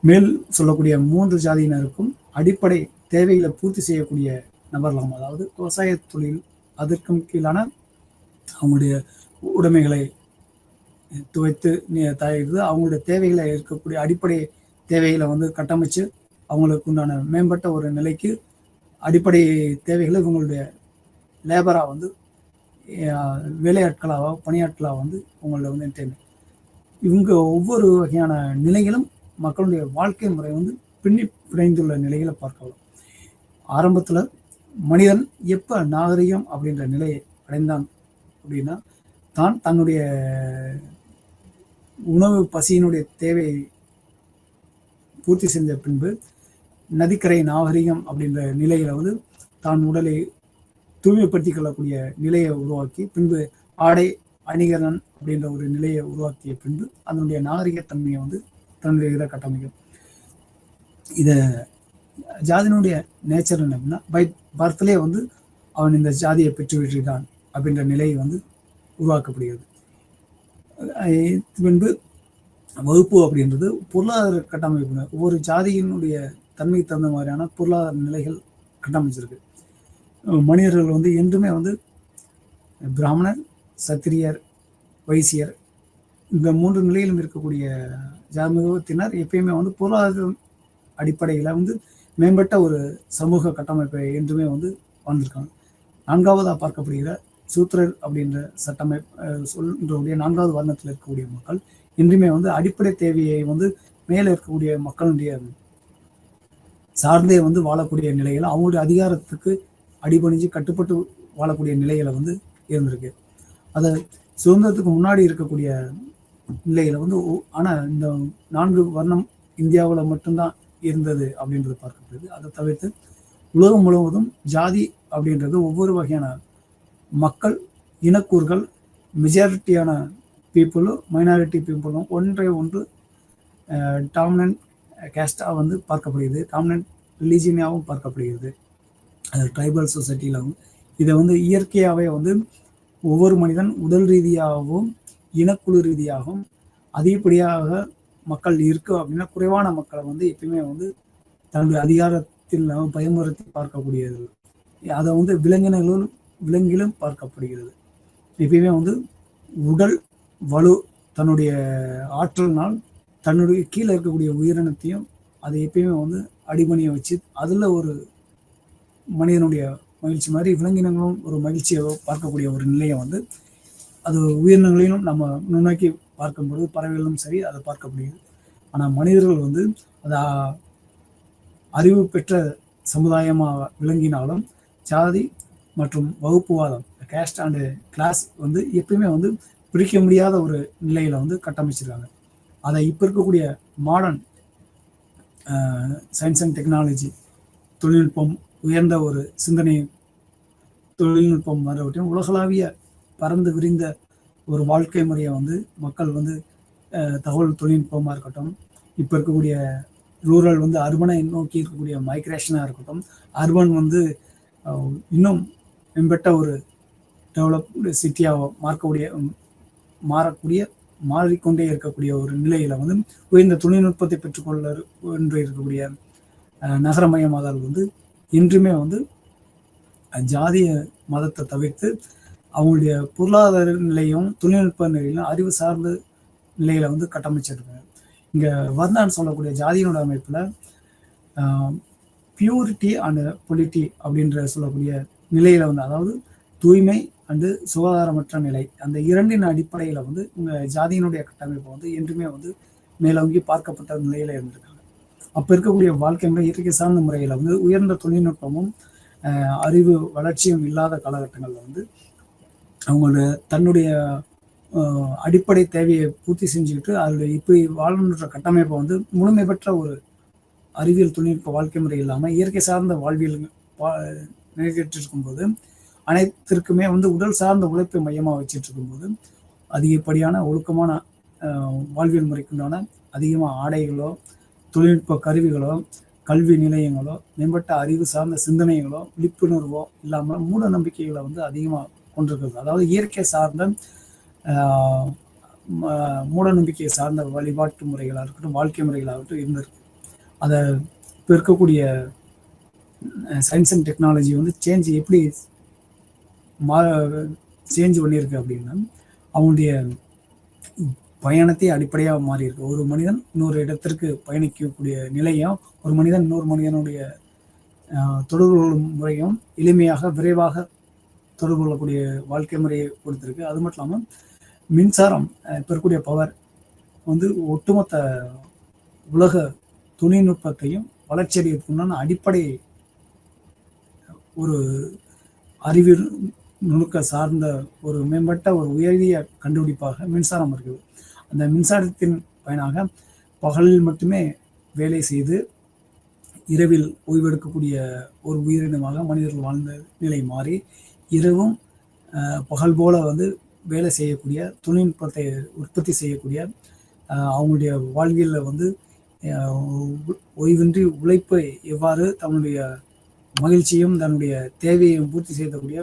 மேல் சொல்லக்கூடிய 3 ஜாதியினருக்கும் அடிப்படை தேவைகளை பூர்த்தி செய்யக்கூடிய நபர்களாகும். அதாவது விவசாய தொழில், அதற்கும் கீழான அவங்களுடைய உடைமைகளை துவைத்து தயாரித்து அவங்களுடைய தேவைகளை இருக்கக்கூடிய அடிப்படை தேவைகளை வந்து கட்டமைச்சு அவங்களுக்கு உண்டான மேம்பட்ட ஒரு நிலைக்கு அடிப்படை தேவைகளை இவங்களுடைய லேபராக வந்து வேலையாட்களாக பணியாட்களாக வந்து உங்களை வந்து இவங்க ஒவ்வொரு வகையான நிலைகளும் மக்களுடைய வாழ்க்கை முறை வந்து பின்னி பிணைந்துள்ள நிலைகளை பார்க்கலாம். ஆரம்பத்தில் மனிதன் எப்போ நாகரிகம் அப்படின்ற நிலையை அடைந்தான் அப்படின்னா, தான் தன்னுடைய உணவு பசியினுடைய தேவையை பூர்த்தி செஞ்ச பின்பு நதிக்கரை நாகரிகம் அப்படின்ற நிலையில வந்து தான் உடலை தூய்மைப்படுத்திக் கொள்ளக்கூடிய நிலையை உருவாக்கி பின்பு ஆடை அணிகலன் அப்படின்ற ஒரு நிலையை உருவாக்கிய பின்பு அதனுடைய நாகரிகத்தன்மையை வந்து தன்னுடைய இதை கட்டமைக்கும். இதை ஜாதியினுடைய நேச்சர் என்ன அப்படின்னா, பை பர்த்லேயே வந்து அவன் இந்த ஜாதியை பெற்று விட்டுட்டான் அப்படின்ற நிலையை வந்து உருவாக்கப்படுகிறது. பின்பு வகுப்பு அப்படின்றது பொருளாதார கட்டமைப்பு. ஒவ்வொரு ஜாதியினுடைய தன்மைக்கு தகுந்த மாதிரியான பொருளாதார நிலைகள் கட்டமைச்சிருக்கு. மனிதர்கள் வந்து என்றுமே வந்து பிராமணர், சத்திரியர், வைசியர் இந்த 3 நிலையிலும் இருக்கக்கூடிய ஜாதிமத்தினர் எப்பயுமே வந்து பொருளாதார அடிப்படையில் வந்து மேம்பட்ட ஒரு சமூக கட்டமைப்பை என்றுமே வந்து வாழ்ந்திருக்காங்க. 4வதாக பார்க்கப்படுகிற சூத்திரர் அப்படின்ற சொல்றக்கூடிய 4வது வர்ணத்தில் இருக்கக்கூடிய மக்கள் இன்றுமே வந்து அடிப்படை தேவையை வந்து மேலே இருக்கக்கூடிய மக்களுடைய சார்ந்தே வந்து வாழக்கூடிய நிலையில அவங்களுடைய அதிகாரத்துக்கு அடிபணிஞ்சு கட்டுப்பட்டு வாழக்கூடிய நிலையில வந்து இருந்திருக்கு. அதை சுதந்திரத்துக்கு முன்னாடி இருக்கக்கூடிய நிலையில வந்து ஆனா இந்த 4 வர்ணம் இந்தியாவில் மட்டும்தான் இருந்தது அப்படின்றது பார்க்கப்படுது. அதை தவிர்த்து உலகம் முழுவதும் ஜாதி அப்படின்றது ஒவ்வொரு வகையான மக்கள் இனக்கூறுகள் மெஜாரிட்டியான பீப்புளும் மைனாரிட்டி பீப்புளும் ஒன்றை ஒன்று டாமினன்ட் கேஸ்டாக வந்து பார்க்கப்படுகிறது, டாமினன்ட் ரிலீஜியனாகவும் பார்க்கப்படுகிறது. அது ட்ரைபல் சொசைட்டியிலாகவும் இதை வந்து இயற்கையாகவே வந்து ஒவ்வொரு மனிதன் உடல் ரீதியாகவும் இனக்குழு ரீதியாகவும் அதிகப்படியாக மக்கள் இருக்கு அப்படின்னா குறைவான மக்களை வந்து எப்பயுமே வந்து தன்னுடைய அதிகாரத்தில் பயமுறுத்தி பார்க்கக்கூடியது. அதை வந்து விலங்கிலும் பார்க்கப்படுகிறது. எப்பயுமே வந்து உடல் வலு தன்னுடைய ஆற்றலினால் தன்னுடைய கீழே இருக்கக்கூடிய உயிரினத்தையும் அதை எப்பயுமே வந்து அடிபணிய வச்சு அதில் ஒரு மனிதனுடைய மகிழ்ச்சி மாதிரி விலங்கினங்களும் ஒரு மகிழ்ச்சியை பார்க்கக்கூடிய ஒரு நிலையை வந்து அது உயிரினங்களையும் நம்ம நுண்ணோக்கி பார்க்கும்பொழுது பறவைகளும் சரி அதை பார்க்கப்படுகிறது. ஆனால் மனிதர்கள் வந்து அதை அறிவு பெற்ற சமுதாயமாக விளங்கினாலும் ஜாதி மற்றும் வகுப்புவாதம் கேஸ்ட் அண்டு கிளாஸ் வந்து எப்பயுமே வந்து பிரிக்க முடியாத ஒரு நிலையில வந்து கட்டமைச்சிருக்காங்க. அதை இப்போ இருக்கக்கூடிய மாடர்ன் சயின்ஸ் அண்ட் டெக்னாலஜி தொழில்நுட்பம் உயர்ந்த ஒரு சிந்தனை தொழில்நுட்பம் வரவற்றையும் உலகளாவிய பறந்து விரிந்த ஒரு வாழ்க்கை முறையை வந்து மக்கள் வந்து தகவல் தொழில்நுட்பமாக இருக்கட்டும், இப்போ இருக்கக்கூடிய ரூரல் வந்து அர்பனை நோக்கி இருக்கக்கூடிய மைக்ரேஷனாக இருக்கட்டும், அர்பன் வந்து இன்னும் மேம்பட்ட ஒரு டெவலப்டு சிட்டியாக மாறிக்கொண்டே இருக்கக்கூடிய ஒரு நிலையில வந்து உயர்ந்த தொழில்நுட்பத்தை பெற்றுக்கொள்ள என்று இருக்கக்கூடிய நகரமயமாதல் வந்து இன்றுமே வந்து ஜாதிய மதத்தை தவிர்த்து அவங்களுடைய பொருளாதார நிலையும் தொழில்நுட்ப நிலையிலும் அறிவு சார்ந்த நிலையில வந்து கட்டமைச்சிருக்காங்க. இங்க வர்ணான்னு சொல்லக்கூடிய ஜாதியினோட அமைப்புல பியூரிட்டி அண்ட் பொலிட்டி அப்படின்ற சொல்லக்கூடிய நிலையில வந்து, அதாவது தூய்மை அண்டு சுகாதாரமற்ற நிலை, அந்த இரண்டின் அடிப்படையில வந்து இந்த ஜாதியினுடைய கட்டமைப்பு வந்து என்றுமே வந்து மேலோங்கி பார்க்கப்பட்ட நிலையில இருந்திருக்காங்க. அப்ப இருக்கக்கூடிய வாழ்க்கை முறை இயற்கை சார்ந்த முறையில வந்து உயர்ந்த தொழில்நுட்பமும் அறிவு வளர்ச்சியும் இல்லாத காலகட்டங்கள்ல வந்து அவங்களோட தன்னுடைய அடிப்படை தேவையை பூர்த்தி செஞ்சுக்கிட்டு அதில் இப்படி வாழணுன்ற கட்டமைப்பை வந்து முழுமை பெற்ற ஒரு அறிவியல் தொழில்நுட்ப வாழ்க்கை முறை இல்லாமல் இயற்கை சார்ந்த வாழ்வியல் நிறைவேற்றிருக்கும்போது அனைத்திற்குமே வந்து உடல் சார்ந்த உழைப்பை மையமாக வச்சுட்டு இருக்கும்போது அதிகப்படியான ஒழுக்கமான வாழ்வியல் முறைக்குண்டான அதிகமாக ஆடைகளோ தொழில்நுட்ப கருவிகளோ கல்வி நிலையங்களோ மேம்பட்ட அறிவு சார்ந்த சிந்தனைகளோ விழிப்புணர்வோ இல்லாமல் மூட நம்பிக்கைகளை வந்து அதிகமாக கொண்டிருக்கிறது. அதாவது இயற்கை சார்ந்த மூட நம்பிக்கை சார்ந்த வழிபாட்டு முறைகளாக இருக்கட்டும் வாழ்க்கை முறைகளாகட்டும் இருந்திருக்கு. அதை இப்போ இருக்கக்கூடிய சயின்ஸ் அண்ட் டெக்னாலஜி வந்து எப்படி சேஞ்ச் பண்ணியிருக்கு அப்படின்னா அவங்களுடைய பயணத்தை அடிப்படையாக மாறி இருக்கு. ஒரு மனிதன் இன்னொரு இடத்திற்கு பயணிக்கக்கூடிய நிலையும் ஒரு மனிதன் இன்னொரு மனிதனுடைய தொடர்பு கொள்ளும் முறையும் எளிமையாக விரைவாக தொடர்பு கொள்ளக்கூடிய வாழ்க்கை முறையை கொடுத்துருக்கு. அது மட்டும் இல்லாமல் மின்சாரம் இப்போ இருக்கக்கூடிய பவர் வந்து ஒட்டுமொத்த உலக தொழில்நுட்பத்தையும் வளர்ச்சியடைவதற்குண்டான அடிப்படை ஒரு அறிவியல் நுணுக்க சார்ந்த ஒரு மேம்பட்ட ஒரு உயரிய கண்டுபிடிப்பாக மின்சாரம் இருக்குது. அந்த மின்சாரத்தின் பயனாக பகலில் மட்டுமே வேலை செய்து இரவில் ஓய்வெடுக்கக்கூடிய ஒரு உயிரினமாக மனிதர்கள் வாழ்ந்த நிலை மாறி இரவும் பகல் போல வந்து வேலை செய்யக்கூடிய தொழில்நுட்பத்தை உற்பத்தி செய்யக்கூடிய அவங்களுடைய வாழ்வியலில் வந்து ஓய்வின்றி உழைப்பை எவ்வாறு தன்னுடைய மகிழ்ச்சியும் தன்னுடைய தேவையையும் பூர்த்தி செய்யக்கூடிய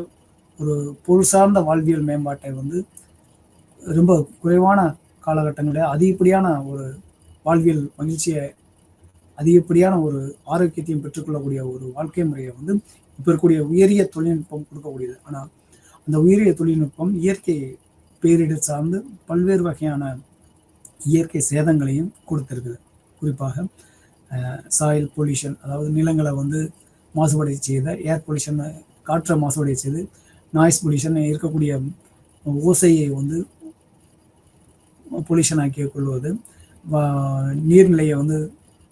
ஒரு பொருள் சார்ந்த வாழ்வியல் மேம்பாட்டை வந்து ரொம்ப குறைவான காலகட்டங்களில் அதிகப்படியான ஒரு வாழ்வியல் மகிழ்ச்சியை அதிகப்படியான ஒரு ஆரோக்கியத்தையும் பெற்றுக்கொள்ளக்கூடிய ஒரு வாழ்க்கை முறையை வந்து இப்போ இருக்கக்கூடிய உயரிய தொழில்நுட்பம் கொடுக்கக்கூடியது. ஆனால் அந்த உயரிய தொழில்நுட்பம் இயற்கை பேரிடர் சார்ந்து பல்வேறு வகையான இயற்கை சேதங்களையும் கொடுத்துருக்குது. குறிப்பாக சாயில் பொல்யூஷன், அதாவது நிலங்களை வந்து மாசுபடை செய்த, ஏர் பொல்யூஷன் காற்றை மாசுபடை செய்து, நாய்ஸ் பொல்யூஷன் இருக்கக்கூடிய ஓசையை வந்து பொல்யூஷன் ஆக்கி கொள்வது, நீர்நிலையை வந்து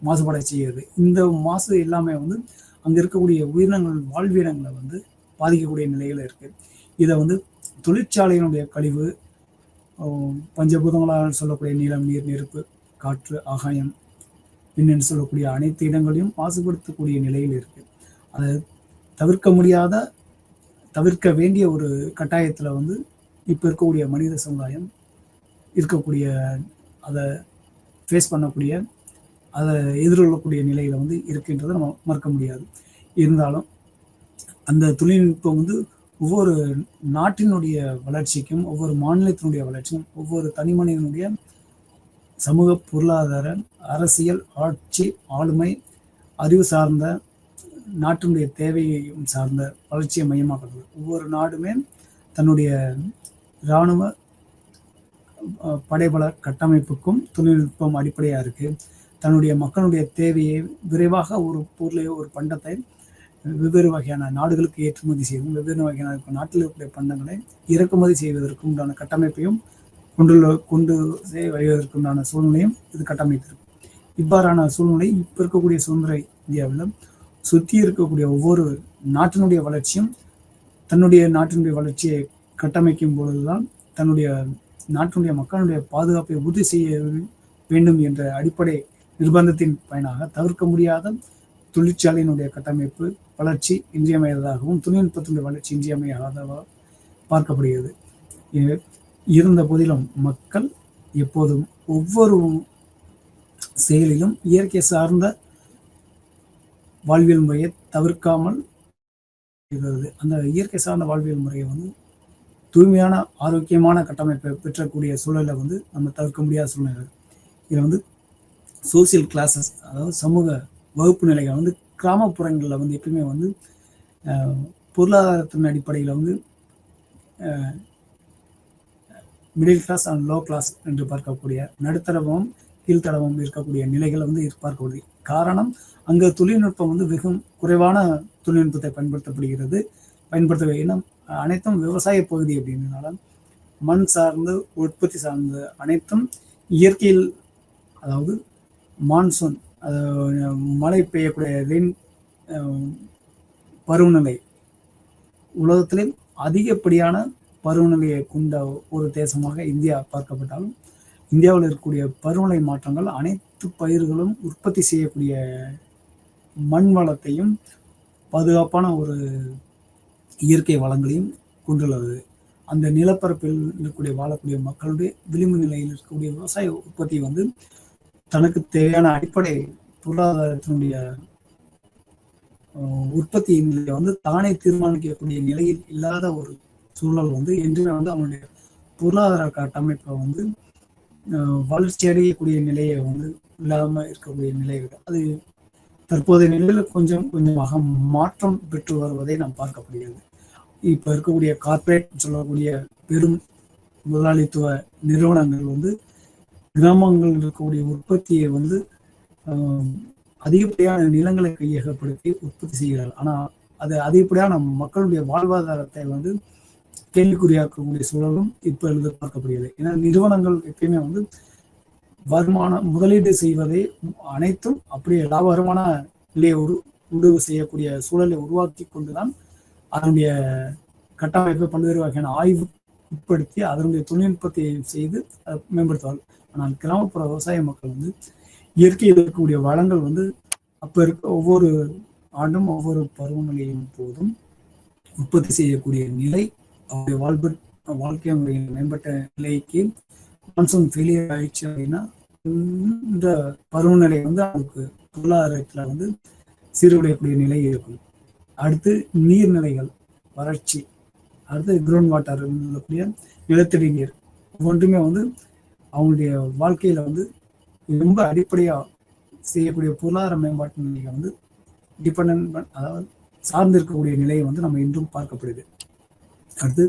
மாசுபடை செய்கிறது. இந்த மாசு எல்லாமே வந்து அங்கே இருக்கக்கூடிய உயிரினங்கள் வாழ்விடங்களை வந்து பாதிக்கக்கூடிய நிலையில் இருக்குது. இதை வந்து தொழிற்சாலையினுடைய கழிவு, பஞ்சபூதங்களால் சொல்லக்கூடிய நிலம், நீர், நெருப்பு, காற்று, ஆகாயம், விண்ணுன்னு சொல்லக்கூடிய அனைத்து இடங்களையும் மாசுபடுத்தக்கூடிய நிலையில் இருக்குது. அதை தவிர்க்க வேண்டிய ஒரு கட்டாயத்தில் வந்து இப்போ இருக்கக்கூடிய மனித சமுதாயம் இருக்கக்கூடிய, அதை ஃபேஸ் பண்ணக்கூடிய, அதை எதிர்கொள்ளக்கூடிய நிலையில் வந்து இருக்கின்றதை நம்ம மறக்க முடியாது. இருந்தாலும் அந்த தொழில்நுட்பம் வந்து ஒவ்வொரு நாட்டினுடைய வளர்ச்சிக்கும், ஒவ்வொரு மாநிலத்தினுடைய வளர்ச்சியும், ஒவ்வொரு தனி மனிதனுடைய சமூக, பொருளாதார, அரசியல், ஆட்சி, ஆளுமை, அறிவு சார்ந்த, நாட்டினுடைய தேவையையும் சார்ந்த வளர்ச்சியை மையமாக்குறது. ஒவ்வொரு நாடுமே தன்னுடைய இராணுவ படைபல கட்டமைப்புக்கும் தொழில்நுட்பம் அடிப்படையாக இருக்குது. தன்னுடைய மக்களுடைய தேவையை விரைவாக ஒரு பொருளையோ ஒரு பண்டத்தை வெவ்வேறு வகையான நாடுகளுக்கு ஏற்றுமதி செய்வதும், வெவ்வேறு வகையான நாட்டில் இருக்கக்கூடிய பண்டங்களை இறக்குமதி செய்வதற்கு உண்டான கட்டமைப்பையும் கொண்டு வருவதற்குண்டான சூழ்நிலையும் இது கட்டமைத்திருக்கு. இவ்வாறான சூழ்நிலை இப்போ இருக்கக்கூடிய சுதந்திர இந்தியாவில் சுற்றி இருக்கக்கூடிய ஒவ்வொரு நாட்டினுடைய வளர்ச்சியும் தன்னுடைய நாட்டினுடைய வளர்ச்சியை கட்டமைக்கும் பொழுதுதான் தன்னுடைய நாட்டினுடைய மக்களுடைய பாதுகாப்பை உறுதி செய்ய வேண்டும் என்ற அடிப்படை நிர்பந்தத்தின் பயனாக தவிர்க்க முடியாத தொழிற்சாலையினுடைய கட்டமைப்பு வளர்ச்சி இன்றியமையாததாகவும் தொழில்நுட்பத்தினுடைய வளர்ச்சி இன்றியமையாததாக பார்க்கப்படுகிறது. இருந்த போதிலும் மக்கள் எப்போதும் ஒவ்வொரு செயலிலும் இயற்கை சார்ந்த வாழ்வியல் முறையை தவிர்க்காமல் இருக்கிறது. அந்த இயற்கை சார்ந்த வாழ்வியல் முறையை வந்து தூய்மையான ஆரோக்கியமான கட்டமைப்பை பெற்றக்கூடிய சூழலை வந்து நம்ம தவிர்க்க முடியாத சூழ்நிலை. இதில் வந்து சோசியல் கிளாஸஸ், அதாவது சமூக வகுப்பு நிலைகள் வந்து கிராமப்புறங்களில் வந்து எப்பவுமே வந்து பொருளாதாரத்தின் அடிப்படையில் வந்து middle class and low class என்று பார்க்கக்கூடிய நடுத்தரமும் கீழ்த்தரமும் இருக்கக்கூடிய நிலைகளை வந்து பார்க்கக்கூடிய காரணம், அங்கே தொழில்நுட்பம் வந்து வெகு குறைவான தொழில்நுட்பத்தை பயன்படுத்த ஏன்னா அனைத்தும் விவசாய பகுதி அப்படின்றதுனால மண் சார்ந்து உற்பத்தி சார்ந்து அனைத்தும் இயற்கையில், அதாவது மான்சூன், மழை பெய்யக்கூடிய ரெயின் பருவநிலை, உலகத்திலே அதிகப்படியான பருவநிலையை கொண்ட ஒரு தேசமாக இந்தியா பார்க்கப்பட்டாலும் இந்தியாவில் இருக்கக்கூடிய பருவநிலை மாற்றங்கள் அனைத்து பயிர்களும் உற்பத்தி செய்யக்கூடிய மண் வளத்தையும் பாதுகாப்பான ஒரு இயற்கை வளங்களையும் கொண்டுள்ளது. அந்த நிலப்பரப்பில் இருக்கக்கூடிய வாழக்கூடிய மக்களுடைய விளிம்பு நிலையில் இருக்கக்கூடிய விவசாய உற்பத்தி வந்து தனக்கு தேவையான அடிப்படை பொருளாதாரத்தினுடைய உற்பத்தி நிலையை வந்து தானே தீர்மானிக்கக்கூடிய நிலையில் இல்லாத ஒரு சூழல் வந்து என்றுமே வந்து அவனுடைய பொருளாதார கட்டமைப்பை வந்து வளர்ச்சி அடையக்கூடிய நிலையை வந்து இல்லாமல் இருக்கக்கூடிய நிலைகள் அது தற்போதைய நிலையில் கொஞ்சம் கொஞ்சமாக மாற்றம் பெற்று வருவதை நாம் பார்க்கப்படுகிறது. இப்போ இருக்கக்கூடிய கார்ப்பரேட் சொல்லக்கூடிய பெரும் முதலாளித்துவ நிறுவனங்கள் வந்து கிராமங்களில் இருக்கக்கூடிய உற்பத்தியை வந்து அதிகப்படியான நிலங்களை கையகப்படுத்தி உற்பத்தி செய்கிறார்கள். ஆனால் அது அதிகப்படியான மக்களுடைய வாழ்வாதாரத்தை வந்து கேள்விக்குறியாக்கக்கூடிய சூழலும் இப்போ எழுத பார்க்கப்படுகிறது. ஏன்னா நிறுவனங்கள் எப்பயுமே வந்து வருமானம் முதலீடு செய்வதை அனைத்தும் அப்படியே லாபகரமான நிலையை முடிவு செய்யக்கூடிய சூழலை உருவாக்கி கொண்டுதான் அதனுடைய கட்டமைப்பு பல்வேறு வகையான உட்படுத்தி அதனுடைய தொழில்நுட்பத்தை செய்து மேம்படுத்துவார்கள். ஆனால் கிராமப்புற விவசாய மக்கள் வந்து இயற்கையில் இருக்கக்கூடிய வளங்கள் வந்து அப்ப இருக்க ஒவ்வொரு ஆண்டும் ஒவ்வொரு பருவநிலையின் போதும் உற்பத்தி செய்யக்கூடிய நிலை அவருடைய வாழ்க்கை முறையின் மேம்பட்ட நிலைக்கு மான்சூன் ஃபெயிலியர் ஆயிடுச்சு அப்படின்னா இந்த பருவநிலை வந்து அவங்களுக்கு பொருளாதாரத்துல வந்து சீர்குலையக்கூடிய நிலை இருக்கும். அடுத்து நீர்நிலைகள் வறட்சி, அடுத்து கிரவுண்ட் வாட்டர் சொல்லக்கூடிய நிலத்தடி நீர் ஒவ்வொன்றுமே வந்து அவங்களுடைய வாழ்க்கையில வந்து ரொம்ப அடிப்படையா செய்யக்கூடிய பொருளாதார மேம்பாட்டு நிலையை வந்து டிபெண்ட் அதாவது சார்ந்து இருக்கக்கூடிய நிலையை வந்து நம்ம இன்றும் பார்க்கப்படுது. அடுத்து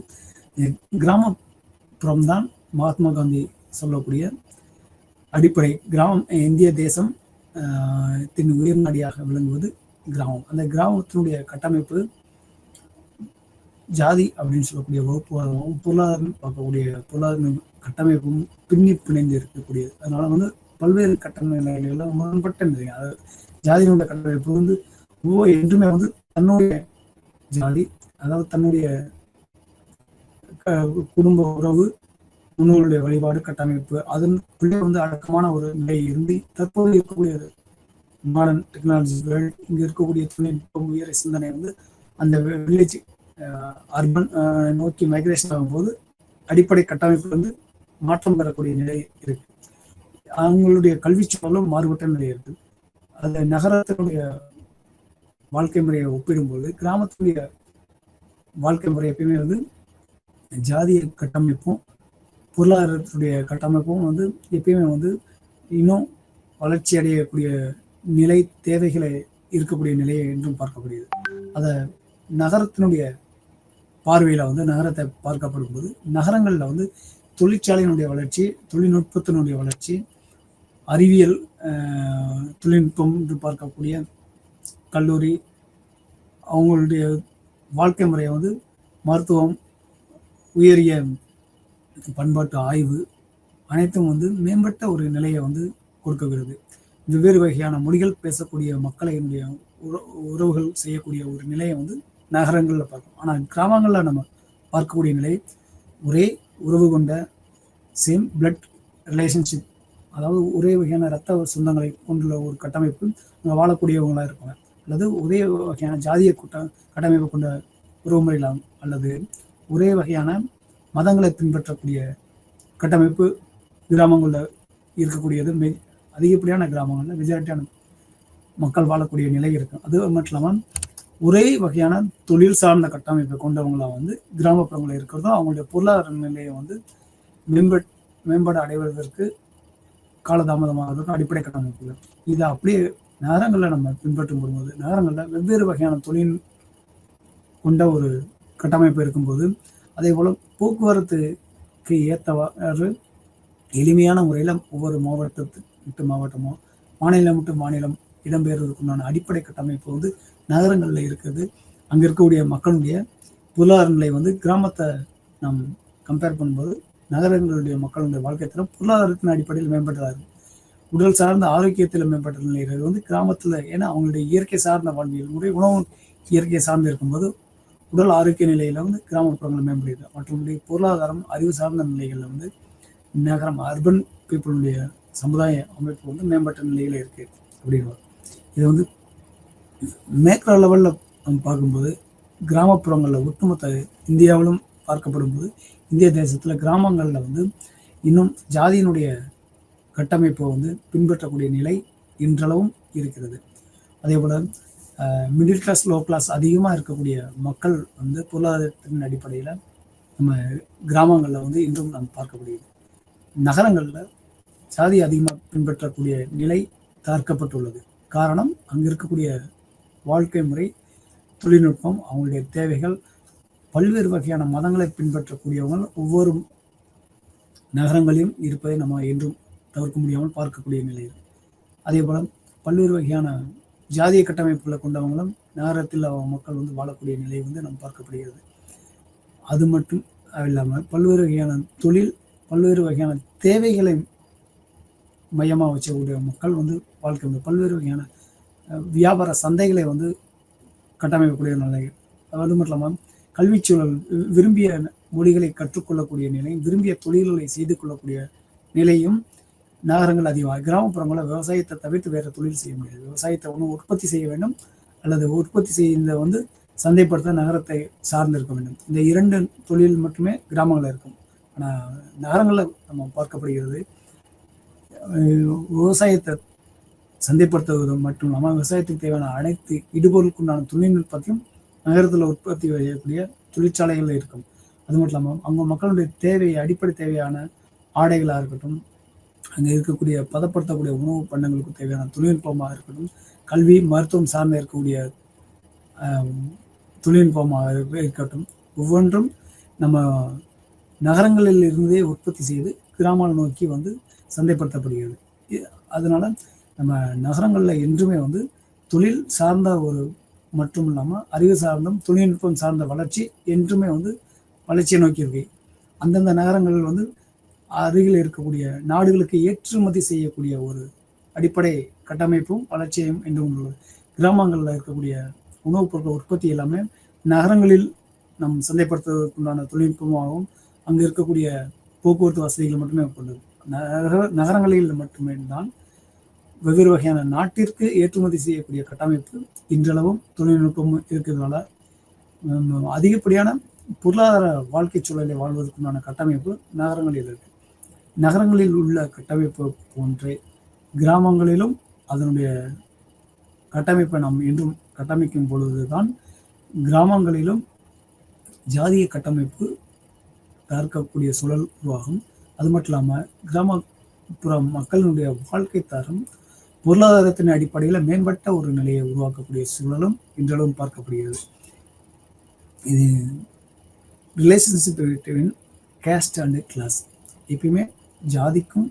கிராமப்புறம் தான் மகாத்மா காந்தி சொல்லக்கூடிய அடிப்படை. கிராமம் இந்திய தேசம் தின் உயிர் நாடியாக விளங்குவது கிராமம். அந்த கிராமத்தினுடைய கட்டமைப்பு ஜாதி அப்படின்னு சொல்லக்கூடிய வகுப்பு பொருளாதாரம் பார்க்கக்கூடிய பொருளாதார கட்டமைப்பும் பிணைந்து இருக்கக்கூடியது. அதனால வந்து பல்வேறு கட்டமைப்புகள் முரண்பட்ட நிலை. அதாவது ஜாதியினுடைய கட்டமைப்பு வந்து என்றுமே வந்து தன்னுடைய ஜாதி, அதாவது தன்னுடைய குடும்ப உறவு, முன்னோர்களுடைய வழிபாடு கட்டமைப்பு அதனுக்குள்ளே வந்து அடக்கமான ஒரு நிலை இருந்து தற்போது இருக்கக்கூடிய மாடர்ன் டெக்னாலஜிகள் இங்க இருக்கக்கூடிய தொழில்நுட்பம் உயர சிந்தனை வந்து அந்த வில்லேஜ் அர்பன் நோக்கி மைக்ரேஷன் ஆகும்போது அடிப்படை கட்டமைப்பு வந்து மாற்றம் பெறக்கூடிய நிலை இருக்கு. அவங்களுடைய கல்வி சூழலும் மாறுபட்ட நிலை இருக்கு. அது நகரத்தினுடைய வாழ்க்கை முறையை ஒப்பிடும்போது கிராமத்தினுடைய வாழ்க்கை முறை எப்பயுமே வந்து ஜாதிய கட்டமைப்பும் பொருளாதாரத்துடைய கட்டமைப்பும் வந்து எப்பயுமே வந்து இன்னும் வளர்ச்சி அடையக்கூடிய நிலை தேவைகளை இருக்கக்கூடிய நிலையை என்றும் பார்க்கப்படுகிறது. அதை நகரத்தினுடைய பார்வையில வந்து நகரத்தை பார்க்கப்படும் போது நகரங்கள்ல வந்து தொழிற்சாலையினுடைய வளர்ச்சி, தொழில்நுட்பத்தினுடைய வளர்ச்சி, அறிவியல் தொழில்நுட்பம் என்று பார்க்கக்கூடிய கல்லூரி, அவங்களுடைய வாழ்க்கை முறையை வந்து மருத்துவம், உயரிய பண்பாட்டு ஆய்வு அனைத்தும் வந்து மேம்பட்ட ஒரு நிலையை வந்து கொடுக்கிறது. வெவ்வேறு வகையான மொழிகள் பேசக்கூடிய மக்களினுடைய உறவுகள் செய்யக்கூடிய ஒரு நிலையை வந்து நகரங்கள்ல பார்க்கணும். ஆனால் கிராமங்கள்ல நம்ம பார்க்கக்கூடிய நிலை ஒரே உறவு கொண்ட சேம் பிளட் ரிலேஷன்ஷிப், அதாவது ஒரே வகையான இரத்த சொந்தங்களை கொண்டுள்ள ஒரு கட்டமைப்பு அங்கே வாழக்கூடியவங்களா இருப்பாங்க. அல்லது ஒரே வகையான ஜாதிய கட்டமைப்பு கொண்ட உறவுமுறைகளாகும், அல்லது ஒரே வகையான மதங்களை பின்பற்றக்கூடிய கட்டமைப்பு கிராமங்களில் இருக்கக்கூடியது. அதிகப்படியான கிராமங்களில் மெஜாரிட்டியான மக்கள் வாழக்கூடிய நிலை இருக்கும். அது மட்டும் இல்லாமல் ஒரே வகையான தொழில் சார்ந்த கட்டமைப்பை கொண்டவங்களா வந்து கிராமப்புறங்களில் இருக்கிறதும் அவங்களுடைய பொருளாதார நிலையை வந்து மேம்பாடு அடைவதற்கு காலதாமதமாகிறதுக்கும் அடிப்படை கட்டமைப்புகள். இதை அப்படியே நகரங்களில் நம்ம பின்பற்றும் போது நகரங்களில் வெவ்வேறு வகையான தொழில் கொண்ட ஒரு கட்டமைப்பு இருக்கும்போது அதே போல போக்குவரத்துக்கு ஏற்றவாறு எளிமையான முறையில் ஒவ்வொரு மாவட்டத்து மாவட்டமோ மாநிலம் விட்டு மாநிலம் இடம்பெயர்வதற்குண்டான அடிப்படை கட்டமைப்பு வந்து நகரங்களில் இருக்குது. அங்கே இருக்கக்கூடிய மக்களுடைய பொருளாதார நிலை வந்து கிராமத்தை நாம் கம்பேர் பண்ணும்போது நகரங்களுடைய மக்களுடைய வாழ்க்கை தரம் பொருளாதாரத்தின் அடிப்படையில் மேம்பட்டதாக இருக்கும். உடல் சார்ந்த ஆரோக்கியத்தில் மேம்பட்ட நிலைகள் வந்து கிராமத்தில், ஏன்னா அவங்களுடைய இயற்கை சார்ந்த வாழ்வியல் முறை உணவு இயற்கை சார்ந்து இருக்கும்போது உடல் ஆரோக்கிய நிலையில வந்து கிராமப்புறங்கள் மேம்படுது. மற்றபடி பொருளாதாரம் அறிவு சார்ந்த நிலைகளில் வந்து நகரம் அர்பன் பீப்புளுடைய சமுதாய அமைப்பு வந்து மேம்பட்ட நிலையில இருக்கு அப்படின்னு. இது வந்து மேக்ரோ லெவலில் நம்ம பார்க்கும்போது கிராமப்புறங்களில் ஒட்டுமொத்த இந்தியாவிலும் பார்க்கப்படும் போது இந்திய தேசத்தில் கிராமங்களில் வந்து இன்னும் ஜாதியினுடைய கட்டமைப்பை வந்து பின்பற்றக்கூடிய நிலை இன்றளவும் இருக்கிறது. அதே போல் மிடில் கிளாஸ் லோ கிளாஸ் அதிகமாக இருக்கக்கூடிய மக்கள் வந்து பொருளாதாரத்தின் அடிப்படையில் நம்ம கிராமங்களில் வந்து இன்றும் நாம் பார்க்கப்படுகிறது. நகரங்களில் ஜாதி அதிகமாக பின்பற்றக்கூடிய நிலை தவிர்க்கப்பட்டுள்ளது. காரணம் அங்கே இருக்கக்கூடிய வாழ்க்கை முறை, தொழில்நுட்பம், அவங்களுடைய தேவைகள், பல்வேறு வகையான மதங்களை பின்பற்றக்கூடியவங்க ஒவ்வொரு நகரங்களிலும் இருப்பதை நம்ம என்றும் தவிர்க்க முடியாமல் பார்க்கக்கூடிய நிலை. அதே போல பல்வேறு வகையான ஜாதிய கட்டமைப்புகளை கொண்டவங்களும் நகரத்தில் மக்கள் வந்து வாழக்கூடிய நிலை வந்து நம்ம பார்க்கப்படுகிறது. அது மட்டும் இல்லாமல் பல்வேறு வகையான தொழில், பல்வேறு வகையான தேவைகளை மையமாக வச்சக்கூடிய மக்கள் வந்து வாழ்க்கை வந்து பல்வேறு வகையான வியாபார சந்தைகளை வந்து கட்டமைக்கக்கூடிய நிலை. அது மட்டும் இல்லாமல் கல்வி சூழல், விரும்பிய மொழிகளை கற்றுக்கொள்ளக்கூடிய நிலையும், விரும்பிய தொழில்களை செய்து கொள்ளக்கூடிய நிலையும் நகரங்கள் அதிகமாக. கிராமப்புறங்களில் விவசாயத்தை தவிர்த்து வேறு தொழில் செய்ய முடியாது. விவசாயத்தை ஒன்று உற்பத்தி செய்ய வேண்டும், அல்லது உற்பத்தி செய்த சந்தைப்படுத்த நகரத்தை சார்ந்து இருக்க வேண்டும். இந்த 2 தொழில் மட்டுமே கிராமங்களில் இருக்கும். ஆனால் நகரங்களில் நம்ம பார்க்கப்படுகிறது விவசாயத்தை சந்தைப்படுத்துவது மட்டும் இல்லாமல் விவசாயத்துக்கு தேவையான அனைத்து இடுபொருளுக்குண்டான தொழில்நுட்பத்தையும் நகரத்தில் உற்பத்தி செய்யக்கூடிய தொழிற்சாலைகள் இருக்கும். அது மட்டும் இல்லாமல் அவங்க மக்களுடைய அடிப்படை தேவையான ஆடைகளாக இருக்கட்டும், அங்கே இருக்கக்கூடிய பதப்படுத்தக்கூடிய உணவு பண்டங்களுக்கு தேவையான தொழில்நுட்பமாக இருக்கட்டும், கல்வி மருத்துவம் சார்ந்து இருக்கக்கூடிய தொழில்நுட்பமாக இருக்கட்டும், ஒவ்வொன்றும் நம்ம நகரங்களில் இருந்தே உற்பத்தி செய்து கிராமங்கள் நோக்கி சந்தைப்படுத்தப்படுகிறது. அதனால நம்ம நகரங்களில் என்றுமே தொழில் சார்ந்த ஒரு மட்டும் இல்லாமல் அறிவு சார்ந்தும் தொழில்நுட்பம் சார்ந்த வளர்ச்சி என்றுமே வளர்ச்சியை நோக்கி இருக்கு. அந்தந்த நகரங்கள் அருகில் இருக்கக்கூடிய நாடுகளுக்கு ஏற்றுமதி செய்யக்கூடிய ஒரு அடிப்படை கட்டமைப்பும் வளர்ச்சியும் என்றும் உள்ளது. கிராமங்களில் இருக்கக்கூடிய உணவுப் பொருட்கள் உற்பத்தி எல்லாமே நகரங்களில் நம் சந்தைப்படுத்துவதற்குண்டான தொழில்நுட்பமாகவும் அங்கு இருக்கக்கூடிய போக்குவரத்து வசதிகள் மட்டுமே கொண்டது. நகரங்களில் மட்டுமே தான் வெவ்வேறு வகையான நாட்டிற்கு ஏற்றுமதி செய்யக்கூடிய கட்டமைப்பு இன்றளவும் தொழில்நுட்பமும் இருக்கிறதுனால அதிகப்படியான பொருளாதார வாழ்க்கை சூழலை வாழ்வதற்குண்டான கட்டமைப்பு நகரங்களில் இருக்கு. நகரங்களில் உள்ள கட்டமைப்பு போன்றே கிராமங்களிலும் அதனுடைய கட்டமைப்பை நாம் என்றும் கட்டமைக்கும் பொழுதுதான் கிராமங்களிலும் ஜாதிய கட்டமைப்பு தற்கக்கூடிய சூழல் உருவாகும். அது மட்டும் இல்லாமல் கிராமப்புற மக்களுடைய வாழ்க்கை தரம் பொருளாதாரத்தின் அடிப்படையில் மேம்பட்ட ஒரு நிலையை உருவாக்கக்கூடிய சூழலும் இன்றளவும் பார்க்கப்படுகிறது. இது relationship between caste and class. எப்பயுமே ஜாதிக்கும்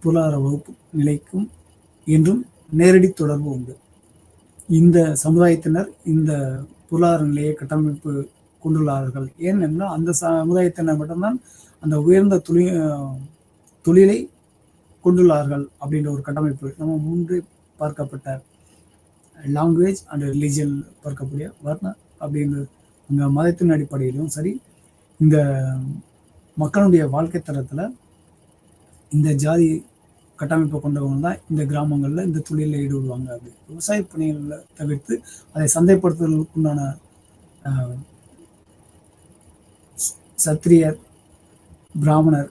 பொருளாதார வகுப்பு நிலைக்கும் என்றும் நேரடி தொடர்பு உண்டு. இந்த சமுதாயத்தினர் இந்த பொருளாதார நிலையை கட்டமைப்பு கொண்டுள்ளார்கள். ஏனென்றால் அந்த சமுதாயத்தினர் மட்டும்தான் அந்த உயர்ந்த தொழிலை கொண்டுள்ளார்கள் அப்படின்ற ஒரு கட்டமைப்பு. நம்ம முன்பே பார்க்கப்பட்ட லாங்குவேஜ் அண்ட் ரிலீஜியன் பார்க்கக்கூடிய வர்ண அப்படின்ற இந்த மதத்தின் அடிப்படையிலும் சரி, இந்த மக்களுடைய வாழ்க்கை தரத்தில் இந்த ஜாதி கட்டமைப்பை கொண்டவங்க தான் இந்த கிராமங்களில் இந்த தொழிலில் ஈடுபடுவாங்க. அப்படி விவசாய பணிகளில் தவிர்த்து அதை சந்தைப்படுத்துவதற்குண்டான சத்திரியர், பிராமணர்,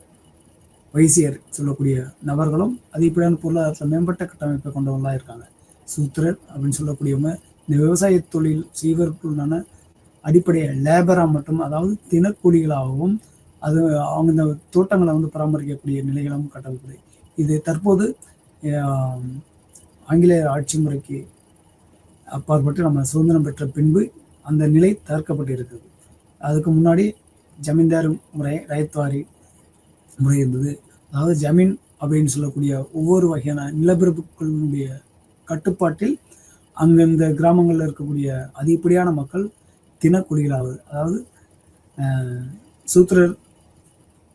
வைசியர் சொல்லக்கூடிய நபர்களும் அதிகப்படியான பொருளாதாரத்தில் மேம்பட்ட கட்டமைப்பை கொண்டவங்களாக இருக்காங்க. சூத்திரர் அப்படின்னு சொல்லக்கூடியவங்க இந்த விவசாய தொழில் செய்வதற்குண்டான அடிப்படையை லேபராக மட்டும், அதாவது தினக்கூலிகளாகவும் அது அவங்க இந்த தோட்டங்களை பராமரிக்கக்கூடிய நிலைகளும் கட்டமைப்பு. இது தற்போது ஆங்கிலேயர் ஆட்சி முறைக்கு அப்பாற்பட்டு நம்ம சுதந்திரம் பெற்ற பின்பு அந்த நிலை தவிர்க்கப்பட்டு இருக்குது. அதுக்கு முன்னாடி ஜமீன்தார் முறை, ரயத்வாரி முறை இருந்தது. அதாவது ஜமீன் அப்படின்னு சொல்லக்கூடிய ஒவ்வொரு வகையான நிலப்பரப்புகளுடைய கட்டுப்பாட்டில் அந்தந்த கிராமங்களில் இருக்கக்கூடிய அதிகப்படியான மக்கள் தினக்கூலிகளாவது, அதாவது சூத்திரர்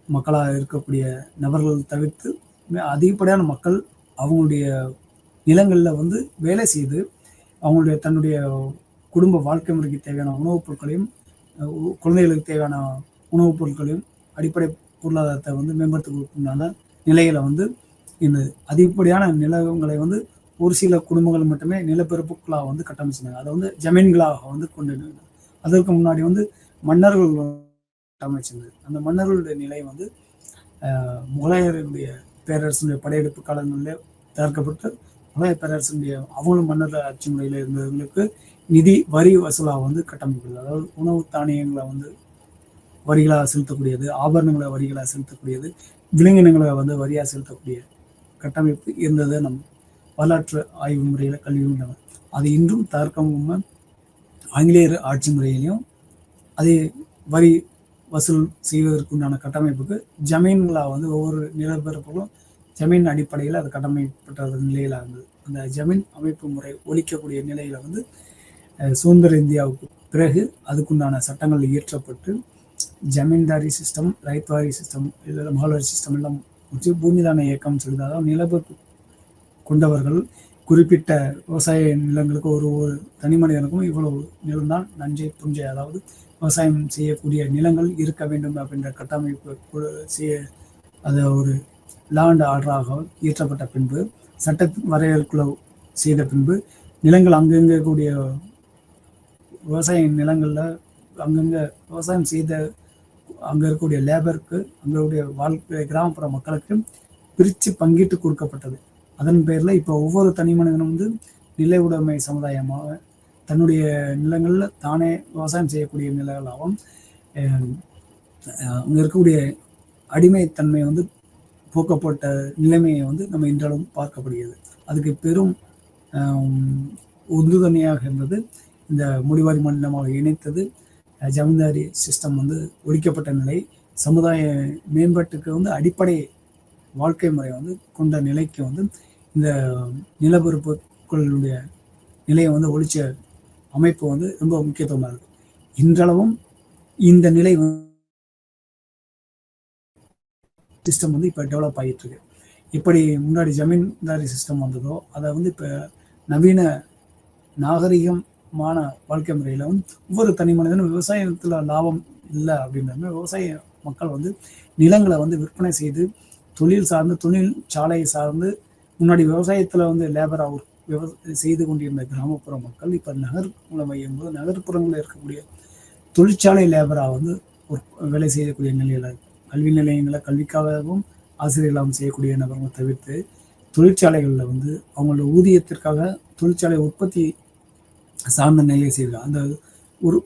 மக்களாக இருக்கக்கூடிய நபர்கள் தவிர்த்து அதிகப்படியான மக்கள் அவங்களுடைய நிலங்களில் வேலை செய்து அவங்களுடைய தன்னுடைய குடும்ப வாழ்க்கை முறைக்கு தேவையான உணவுப் பொருட்களையும் குழந்தைகளுக்கு தேவையான உணவுப் பொருட்களையும் அடிப்படை பொருளாதாரத்தை மேம்படுத்துவதற்குண்டான நிலைகளை இந்த அதிகப்படியான நிலங்களை ஒரு சில குடும்பங்கள் மட்டுமே நிலப்பரப்புகளாக கட்டமைச்சினாங்க. அதை ஜமீன்களாக கொண்டு. அதற்கு முன்னாடி மன்னர்கள் கட்டமைச்சிருந்தது. அந்த மன்னர்களுடைய நிலை முகலாயருடைய பேரரசுடைய படையெடுப்பு காலங்களில் தயாரிக்கப்பட்டு முகலாய பேரரசுடைய அவங்களும் மன்னர் ஆட்சி முறையில் இருந்தவர்களுக்கு நிதி வரி வசூலாக கட்டமைக்கிறது. அதாவது உணவு தானியங்களை வரிகளாக செலுத்தக்கூடியது, ஆபரணங்களை வரிகளாக செலுத்தக்கூடியது, விலங்கினங்களை வரியாக செலுத்தக்கூடிய கட்டமைப்பு இருந்தது. நம் வரலாற்று ஆய்வு முறையில் கல்வி உள்ளன. அது இன்றும் தற்காலிகமாக ஆங்கிலேயர் ஆட்சி முறையிலையும் அதே வரி வசூல் செய்வதற்குண்டான கட்டமைப்புக்கு ஜமீன்களாக ஒவ்வொரு நிலப்பரப்புகளும் ஜமீன் அடிப்படையில் அது கட்டமைக்கப்பட்ட நிலையில் இருந்தது. அந்த ஜமீன் அமைப்பு முறை ஒழிக்கக்கூடிய நிலையில் சுதந்திர இந்தியாவுக்கு பிறகு அதுக்குண்டான சட்டங்கள் இயற்றப்பட்டு ஜமீன்தாரி சிஸ்டம், ரைத்வாரி சிஸ்டம், இல்லை மகால்வாரி சிஸ்டம் எல்லாம் பூமிதான இயக்கம் சொல்லுது. அதாவது நிலப்பரப்பு கொண்டவர்கள் குறிப்பிட்ட விவசாய நிலங்களுக்கு ஒரு தனி மனிதனுக்கும் இவ்வளவு நிலம்தான் நஞ்சை புஞ்சை, அதாவது விவசாயம் செய்யக்கூடிய நிலங்கள் இருக்க வேண்டும் அப்படின்ற கட்டமைப்பு செய்ய அதை ஒரு லா அண்ட் ஆர்டராக இயற்றப்பட்ட பின்பு, சட்ட வரையறுக்குள்ள செய்த பின்பு, நிலங்கள் அங்கங்கே கூடிய விவசாய நிலங்களில் அங்கங்கே விவசாயம் செய்த அங்கே இருக்கக்கூடிய லேபருக்கு, அங்கே கூடிய வாழ்க்கை கிராமப்புற மக்களுக்கு பிரித்து பங்கிட்டு கொடுக்கப்பட்டது. அதன் பேரில் இப்போ ஒவ்வொரு தனி மனிதனும் வந்து நில உடைமை சமுதாயமாக தன்னுடைய நிலங்களில் தானே விவசாயம் செய்யக்கூடிய நிலங்களாகவும் அங்கே இருக்கக்கூடிய அடிமைத்தன்மை வந்து போக்கப்பட்ட நிலைமையை வந்து நம்ம இன்றளவும் பார்க்கப்படுகிறது. அதுக்கு பெரும் உந்துதனையாக இருந்தது இந்த முடிவாரி மண்டலமாக இணைத்தது. ஜமீன்தாரி சிஸ்டம் வந்து ஒழிக்கப்பட்ட நிலை, சமுதாய மேம்பாட்டுக்கு வந்து அடிப்படை வாழ்க்கை முறை வந்து கொண்ட நிலைக்கு வந்து இந்த நிலப்பரப்புகளுடைய நிலையை வந்து ஒழிச்ச அமைப்பு வந்து ரொம்ப முக்கியத்துவமாக இருக்குது. இன்றளவும் இந்த நிலை சிஸ்டம் வந்து இப்போ டெவலப் ஆகிட்டு இருக்கு. எப்படி முன்னாடி ஜமீன்தாரி சிஸ்டம் வந்ததோ அதை வந்து இப்போ நவீன நாகரிகமான வாழ்க்கை முறையில் வந்து ஒவ்வொரு தனி மனிதனும் விவசாயத்தில் லாபம் இல்லை அப்படின்ற விவசாய மக்கள் வந்து நிலங்களை வந்து விற்பனை செய்து தொழில் சார்ந்து, தொழில் சாலையை சார்ந்து, முன்னாடி விவசாயத்தில் வந்து லேபராக செய்து கொண்டிருந்த கிராமப்புற மக்கள் இப்போ நகர்ப்புற மையும்போது நகர்ப்புறங்களில் இருக்கக்கூடிய தொழிற்சாலை லேபராக வந்து ஒரு வேலை செய்யக்கூடிய நிலையில் கல்வி நிலையங்களில் கல்விக்காகவும் ஆசிரியர்களாகவும் செய்யக்கூடிய நபர்கள் தவிர்த்து தொழிற்சாலைகளில் வந்து அவங்களோட ஊதியத்திற்காக தொழிற்சாலை உற்பத்தி சார்ந்த நிலையை செய்கிறாங்க. அந்த ஒரு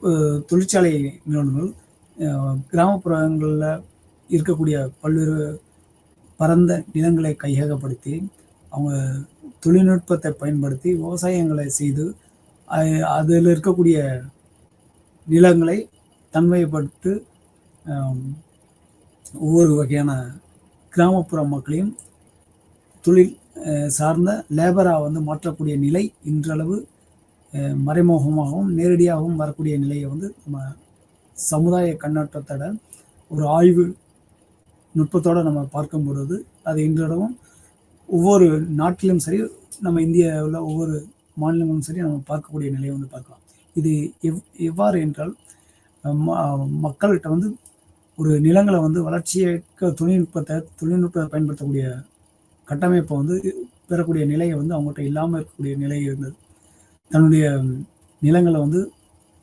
தொழிற்சாலை நிறுவனங்கள் கிராமப்புறங்களில் இருக்கக்கூடிய பல்வேறு பரந்த நிலங்களை கையகப்படுத்தி அவங்க தொழில்நுட்பத்தை பயன்படுத்தி விவசாயங்களை செய்து அதில் இருக்கக்கூடிய நிலங்களை தன்மைப்படுத்தி ஒவ்வொரு வகையான கிராமப்புற மக்களையும் தொழில் சார்ந்த லேபராக வந்து மாற்றக்கூடிய நிலை இன்றளவு மறைமுகமாகவும் நேரடியாகவும் வரக்கூடிய நிலையை வந்து நம்ம சமுதாய கண்ணோட்டத்தோட ஒரு ஆய்வு நுட்பத்தோடு நம்ம பார்க்கும் பொழுது அது இன்றளவும் ஒவ்வொரு நாட்டிலும் சரி, நம்ம இந்தியாவில் ஒவ்வொரு மாநிலங்களும் சரி நம்ம பார்க்கக்கூடிய நிலையை வந்து பார்க்கலாம். இது எவ்வாறு என்றால் மக்கள்கிட்ட வந்து ஒரு நிலங்களை வந்து வளர்ச்சியக்க தொழில்நுட்பத்தை பயன்படுத்தக்கூடிய கட்டமைப்பை வந்து பெறக்கூடிய நிலையை வந்து அவங்கள்ட்ட இல்லாமல் இருக்கக்கூடிய நிலை இருந்தது. தன்னுடைய நிலங்களை வந்து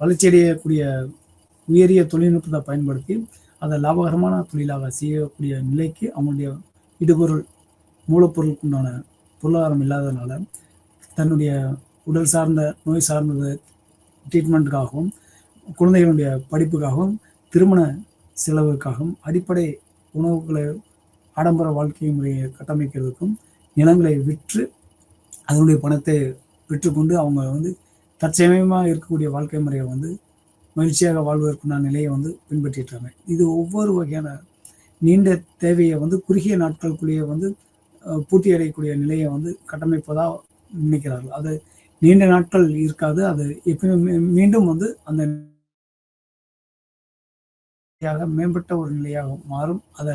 வளர்ச்சியடையக்கூடிய உயரிய தொழில்நுட்பத்தை பயன்படுத்தி அதை லாபகரமான தொழிலாக செய்யக்கூடிய நிலைக்கு அவங்களுடைய இடுபொருள் மூலப்பொருளுக்கு உண்டான பொருளாதாரம் இல்லாததுனால தன்னுடைய உடல் சார்ந்த நோய் சார்ந்த ட்ரீட்மெண்ட்டுக்காகவும், குழந்தைகளுடைய படிப்புக்காகவும், திருமண செலவுக்காகவும், அடிப்படை உணவுகளை ஆடம்பர வாழ்க்கை முறையை கட்டமைக்கிறதுக்கும் நிலங்களை விற்று அதனுடைய பணத்தை பெற்றுக்கொண்டு அவங்க வந்து தற்சமயமாக இருக்கக்கூடிய வாழ்க்கை முறையை வந்து மகிழ்ச்சியாக வாழ்வதற்குண்டான நிலையை வந்து பின்பற்றிட்டாங்க. இது ஒவ்வொரு வகையான நீண்ட தேவையை வந்து குறுகிய நாட்களுக்குள்ளேயே வந்து பூர்த்தி அடையக்கூடிய நிலையை வந்து கட்டமைப்பதாக நினைக்கிறார்கள். அது நீண்ட நாட்கள் இருக்காது. அது எப்பயுமே மீண்டும் வந்து அந்த மேம்பட்ட ஒரு நிலையாக மாறும். அதை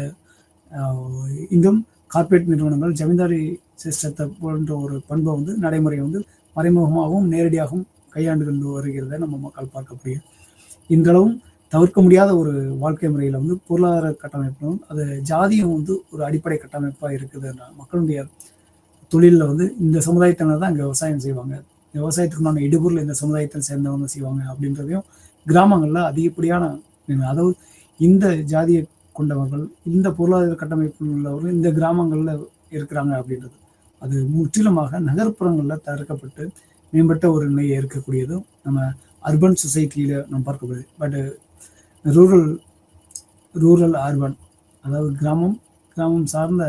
இன்னும் கார்ப்பரேட் நிறுவனங்கள் ஜமீன்தாரி சிஸ்டத்தை போன்ற ஒரு பண்பை வந்து நடைமுறையை வந்து மறைமுகமாகவும் நேரடியாகவும் கையாண்டு கொண்டு வருகிறத நம்ம மக்கள் பார்க்கக்கூடிய இன்றளவும் தவிர்க்க முடியாத ஒரு வாழ்க்கை முறையில் வந்து பொருளாதார கட்டமைப்பும் அது ஜாதியும் வந்து ஒரு அடிப்படை கட்டமைப்பாக இருக்குது. மக்களுடைய தொழிலில் வந்து இந்த சமுதாயத்தினர் தான் இங்கே விவசாயம் செய்வாங்க, விவசாயத்துக்குண்டான இடுபொருள் இந்த சமுதாயத்தை சேர்ந்தவங்க செய்வாங்க அப்படின்றதையும் கிராமங்களில் அதிகப்படியான அதாவது இந்த ஜாதியை கொண்டவர்கள், இந்த பொருளாதார கட்டமைப்பில் உள்ளவர்கள் இந்த கிராமங்களில் இருக்கிறாங்க அப்படின்றது அது முற்றிலுமாக நகர்ப்புறங்களில் தவிர்க்கப்பட்டு மேம்பட்ட ஒரு நிலையை இருக்கக்கூடியதும் நம்ம அர்பன் சொசைட்டியில் நம்ம பார்க்கப்படுது. பட் ரூரல் அர்பன் அதாவது கிராமம் சார்ந்த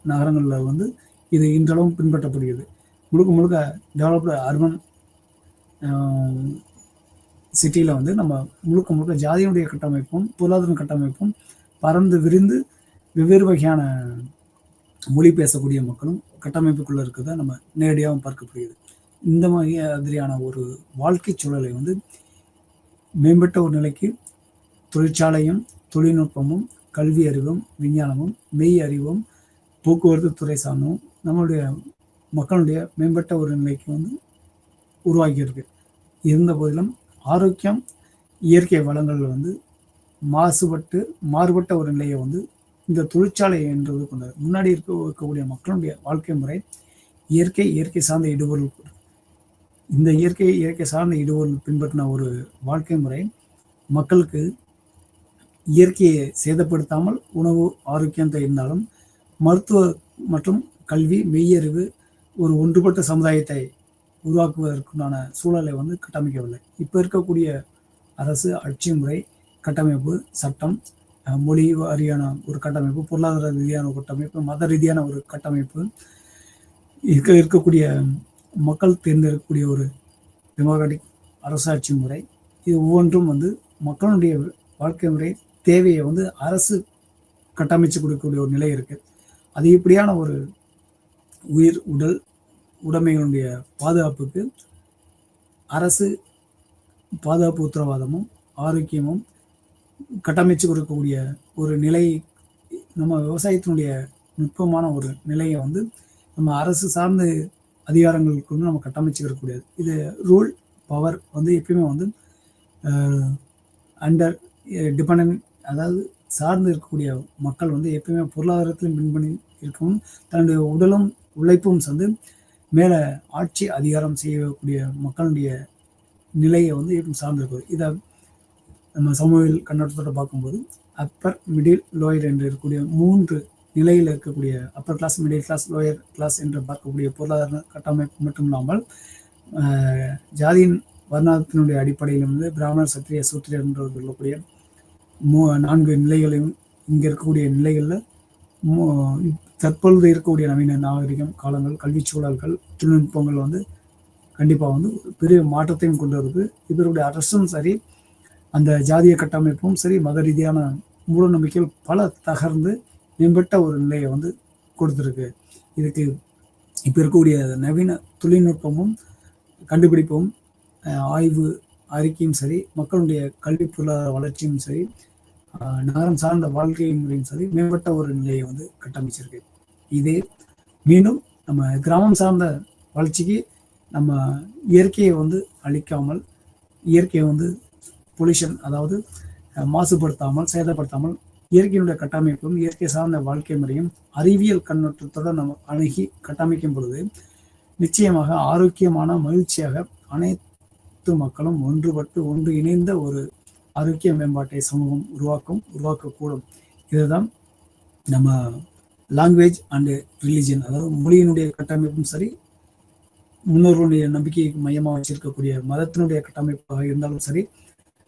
நகரங்களில் வந்து இது இன்றளவும் பின்பற்றப்படுகிறது. முழுக்க டெவலப்டு அர்பன் சிட்டியில் வந்து நம்ம முழுக்க ஜாதியினுடைய கட்டமைப்பும் பொருளாதார கட்டமைப்பும் பறந்து விரிந்து வெவ்வேறு வகையான மொழி பேசக்கூடிய மக்களும் கட்டமைப்புக்குள்ளே இருக்கிறத நம்ம நேரடியாகவும் பார்க்கப்படுகிறது. இந்த மாதிரியான ஒரு வாழ்க்கை சூழலை வந்து மேம்பட்ட ஒரு நிலைக்கு தொழிற்சாலையும் தொழில்நுட்பமும் கல்வி அறிவும் விஞ்ஞானமும் மெய் அறிவும் போக்குவரத்து துறை சார்ந்தும் நம்மளுடைய மக்களுடைய மேம்பட்ட ஒரு நிலைக்கு வந்து உருவாக்கியிருக்கு. இருந்த போதிலும் ஆரோக்கியம் இயற்கை வளங்கள் வந்து மாறுபட்ட ஒரு நிலையை வந்து இந்த தொழிற்சாலை என்றது கொண்டது. முன்னாடி இருக்கக்கூடிய மக்களுடைய வாழ்க்கை முறை இயற்கை சார்ந்த இடுபொருள். இந்த இயற்கை சார்ந்த இடுபொருள் பின்பற்றின ஒரு வாழ்க்கை முறை மக்களுக்கு இயற்கையை சேதப்படுத்தாமல் உணவு ஆரோக்கியத்தை இருந்தாலும் மருத்துவ மற்றும் கல்வி மெய்யறிவு ஒரு ஒன்றுபட்ட சமுதாயத்தை உருவாக்குவதற்குண்டான சூழலை வந்து கட்டமைக்கவில்லை. இப்போ இருக்கக்கூடிய அரசு ஆட்சி முறை கட்டமைப்பு, சட்டம், மொழி வாரியான ஒரு கட்டமைப்பு, பொருளாதார ரீதியான ஒரு கட்டமைப்பு, மத ரீதியான ஒரு கட்டமைப்பு, இருக்கக்கூடிய மக்கள் தேர்ந்தெடுக்கக்கூடிய ஒரு டெமோக்ராட்டிக் அரசாட்சி முறை, இது ஒவ்வொன்றும் வந்து மக்களுடைய வாழ்க்கை முறை தேவையை வந்து அரசு கட்டமைச்சு கொடுக்கக்கூடிய ஒரு நிலை இருக்கு. அதிகப்படியான ஒரு உயிர் உடல் உடைமைகளுடைய பாதுகாப்புக்கு அரசு பாதுகாப்பு உத்தரவாதமும் ஆரோக்கியமும் கட்டமைச்சு கொடுக்கக்கூடிய ஒரு நிலை, நம்ம விவசாயத்தினுடைய நுட்பமான ஒரு நிலையை வந்து நம்ம அரசு சார்ந்த அதிகாரங்களுக்கு வந்து நம்ம கட்டமைச்சுக்க கூடாது. இது ரூல் பவர் வந்து எப்பயுமே வந்து அண்டர் டிபெண்ட், அதாவது சார்ந்து இருக்கக்கூடிய மக்கள் வந்து எப்பயுமே பொருளாதாரத்திலும் பின்பற்றி இருக்கவும் தன்னுடைய உடலும் உழைப்பும் வந்து மேலே ஆட்சி அதிகாரம் செய்யக்கூடிய மக்களுடைய நிலையை வந்து எப்பவும் சார்ந்திருக்குது. இதை நம்ம சமூக கண்ணோட்டத்தோட பார்க்கும்போது அப்பர், மிடில், லோயர் என்று இருக்கக்கூடிய 3 நிலையில் இருக்கக்கூடிய upper class, middle class, lower class என்று பார்க்கக்கூடிய பொருளாதார கட்டமைப்பு மட்டும் இல்லாமல் ஜாதியின் வர்ணத்தினுடைய அடிப்படையில் வந்து பிராமணர், சத்திரிய, சூத்திரர் என்று சொல்லக்கூடிய 4 நிலைகளையும் இங்கே இருக்கக்கூடிய நிலைகளில் தற்பொழுது இருக்கக்கூடிய நவீன நாகரிகம் காலங்கள், கல்வி சூழல்கள், தொழில்நுட்பங்கள் வந்து கண்டிப்பாக வந்து பெரிய மாற்றத்தையும் கொண்டு வருது. இவருடைய அரசும் சரி, அந்த ஜாதிய கட்டமைப்பும் சரி, மத ரீதியான மூட நம்பிக்கைகள் பல தகர்ந்து மேம்பட்ட ஒரு நிலையை வந்து கொடுத்துருக்கு. இதுக்கு இப்போ இருக்கக்கூடிய நவீன தொழில்நுட்பமும் கண்டுபிடிப்பும் ஆய்வு அறிக்கையும் சரி, மக்களுடைய கல்வி பொருளாதார வளர்ச்சியும் சரி, நகரம் சார்ந்த வாழ்க்கை முறையும் சரி மேம்பட்ட ஒரு நிலையை வந்து கட்டமைச்சிருக்கு. இதே மீண்டும் நம்ம கிராமம் சார்ந்த வளர்ச்சிக்கு நம்ம இயற்கையை வந்து அழிக்காமல், இயற்கையை வந்து பொல்யூஷன், அதாவது மாசுபடுத்தாமல், சேதப்படுத்தாமல் இயற்கையினுடைய கட்டமைப்பும் இயற்கை சார்ந்த வாழ்க்கை முறையும் அறிவியல் கண்ணோட்டத்தோடு நம்ம அணுகி கட்டமைக்கும் பொழுது நிச்சயமாக ஆரோக்கியமான மகிழ்ச்சியாக அனைத்து மக்களும் ஒன்றுபட்டு ஒன்று இணைந்த ஒரு ஆரோக்கிய மேம்பாட்டை சமூகம் உருவாக்கக்கூடும். இதுதான் நம்ம லாங்குவேஜ் அண்டு ரிலிஜன், அதாவது மொழியினுடைய கட்டமைப்பும் சரி, முன்னோர்களுடைய நம்பிக்கையை மையமாக வச்சிருக்கக்கூடிய மதத்தினுடைய கட்டமைப்பாக இருந்தாலும் சரி,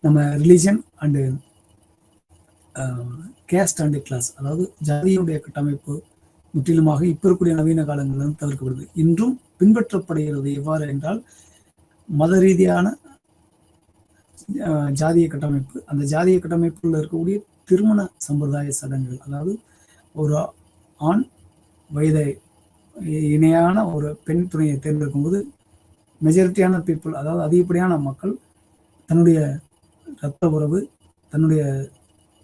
நம்ம religion and caste and class, அதாவது ஜாதியினுடைய கட்டமைப்பு முற்றிலுமாக இப்போ இருக்கக்கூடிய நவீன காலங்களில் தவிர்க்கப்படுது. இன்றும் பின்பற்றப்படுகிறது. எவ்வாறு என்றால் மத ரீதியான ஜாதிய கட்டமைப்பு, அந்த ஜாதிய கட்டமைப்புல இருக்கக்கூடிய திருமண சம்பிரதாய சடங்குகள், அதாவது ஒரு ஆண் வயதை இணையான ஒரு பெண் துணையை தேர்ந்தெடுக்கும் போது மெஜாரிட்டியான பீப்புள், அதாவது அதிகப்படியான மக்கள் தன்னுடைய இரத்த உறவு, தன்னுடைய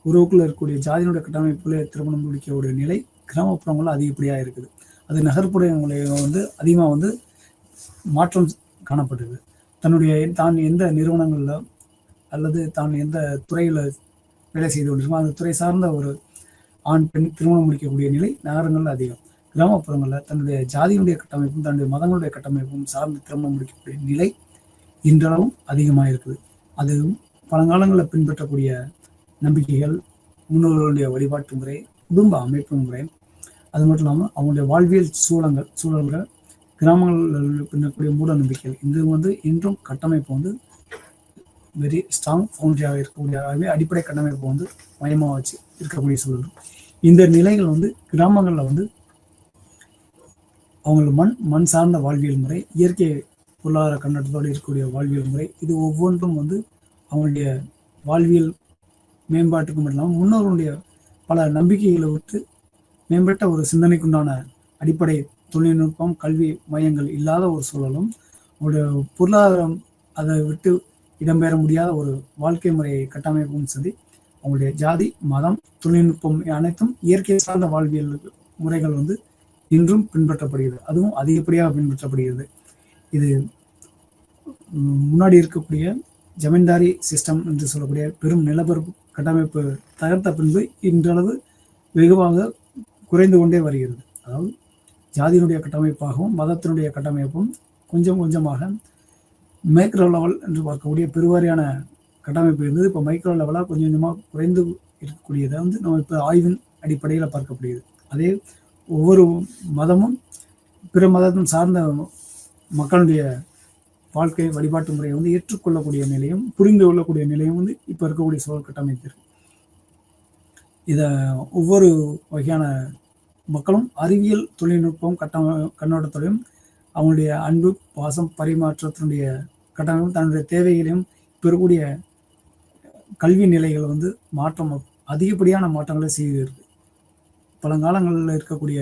உறவுக்குள்ள இருக்கக்கூடிய ஜாதியினுடைய கட்டமைப்புல திருமணம் முடிக்கக்கூடிய நிலை கிராமப்புறங்களில் அதிகப்படியாக இருக்குது. அது நகர்ப்புறங்களில் வந்து அதிகமாக வந்து மாற்றம் காணப்பட்டது. தான் எந்த நிறுவனங்களில் அல்லது தான் எந்த துறையில் வேலை செய்து கொண்டிருக்கோம் அந்த துறை சார்ந்த ஒரு ஆண் பெண் திருமணம் முடிக்கக்கூடிய நிலை நகரங்களில் அதிகம். கிராமப்புறங்களில் தன்னுடைய ஜாதியினுடைய கட்டமைப்பும் தன்னுடைய மதங்களுடைய கட்டமைப்பும் சார்ந்து திருமணம் முடிக்கக்கூடிய நிலை இன்றளவும் அதிகமாக இருக்குது. அது பழங்காலங்களில் பின்பற்றக்கூடிய நம்பிக்கைகள், முன்னோர்களுடைய வழிபாட்டு முறை, குடும்ப அமைப்பு முறை, அது மட்டும் இல்லாமல் அவங்களுடைய வாழ்வியல் சூழல்கள், கிராமங்களில் பின்னக்கூடிய மூட நம்பிக்கைகள், இது வந்து இன்றும் கட்டமைப்பு வந்து வெரி ஸ்ட்ராங் ஃபவுண்டரியாக இருக்கக்கூடிய அடிப்படை கட்டமைப்பு வந்து மையமாக வச்சு இருக்கக்கூடிய சூழல். இந்த நிலைகள் வந்து கிராமங்களில் வந்து அவங்களுக்கு மண் சார்ந்த வாழ்வியல் முறை, இயற்கை பொருளாதார கண்ணோட்டத்தோடு இருக்கக்கூடிய வாழ்வியல் முறை, இது ஒவ்வொன்றும் வந்து அவங்களுடைய வாழ்வியல் மேம்பாட்டுக்கு மட்டும் இல்லாமல் முன்னோர்களுடைய பல நம்பிக்கைகளை விட்டு மேம்பட்ட ஒரு சிந்தனைக்குண்டான அடிப்படை தொழில்நுட்பம், கல்வி மையங்கள் இல்லாத ஒரு சூழலும், அவருடைய பொருளாதாரம் அதை விட்டு இடம்பெற முடியாத ஒரு வாழ்க்கை முறையை கட்டமைப்பும் சரி, அவங்களுடைய ஜாதி, மதம், தொழில்நுட்பம் அனைத்தும் இயற்கை சார்ந்த வாழ்வியல் முறைகள் வந்து இன்றும் பின்பற்றப்படுகிறது. அதுவும் அதிகப்படியாக பின்பற்றப்படுகிறது. இது முன்னாடி இருக்கக்கூடிய ஜமீன்தாரி சிஸ்டம் என்று சொல்லக்கூடிய பெரும் நிலப்பரப்பு கட்டமைப்பு தகர்த்த பின்பு இன்றளவு வெகுவாக குறைந்து கொண்டே வருகிறது. அதாவது ஜாதியினுடைய கட்டமைப்பாகவும் மதத்தினுடைய கட்டமைப்பும் கொஞ்சம் கொஞ்சமாக மைக்ரோ லெவல் என்று பார்க்கக்கூடிய பெருவாரியான கட்டமைப்பு இருந்தது. இப்போ மைக்ரோ லெவலாக கொஞ்சம் கொஞ்சமாக குறைந்து இருக்கக்கூடியதை நம்ம இப்போ ஆய்வின் அடிப்படையில் பார்க்கப்படுகிறது. அதே ஒவ்வொரு மதமும் பிற மதத்தும் சார்ந்த மக்களுடைய வாழ்க்கை வழிபாட்டு முறையை ஏற்றுக்கொள்ளக்கூடிய நிலையும் புரிந்து கொள்ளக்கூடிய நிலையும் இப்போ இருக்கக்கூடிய சூழல் கட்டமைப்பு இருக்கு. இதை ஒவ்வொரு வகையான மக்களும் அறிவியல் தொழில்நுட்பம் கண்ணோட்டத்தோடையும் அவங்களுடைய அன்பு பாசம் பரிமாற்றத்தினுடைய கட்டமைப்பும் தன்னுடைய தேவைகளையும் இப்போ இருக்கக்கூடிய கல்வி நிலைகள் மாற்றம் அதிகப்படியான மாற்றங்களை செய்திருக்கு. பழங்காலங்களில் இருக்கக்கூடிய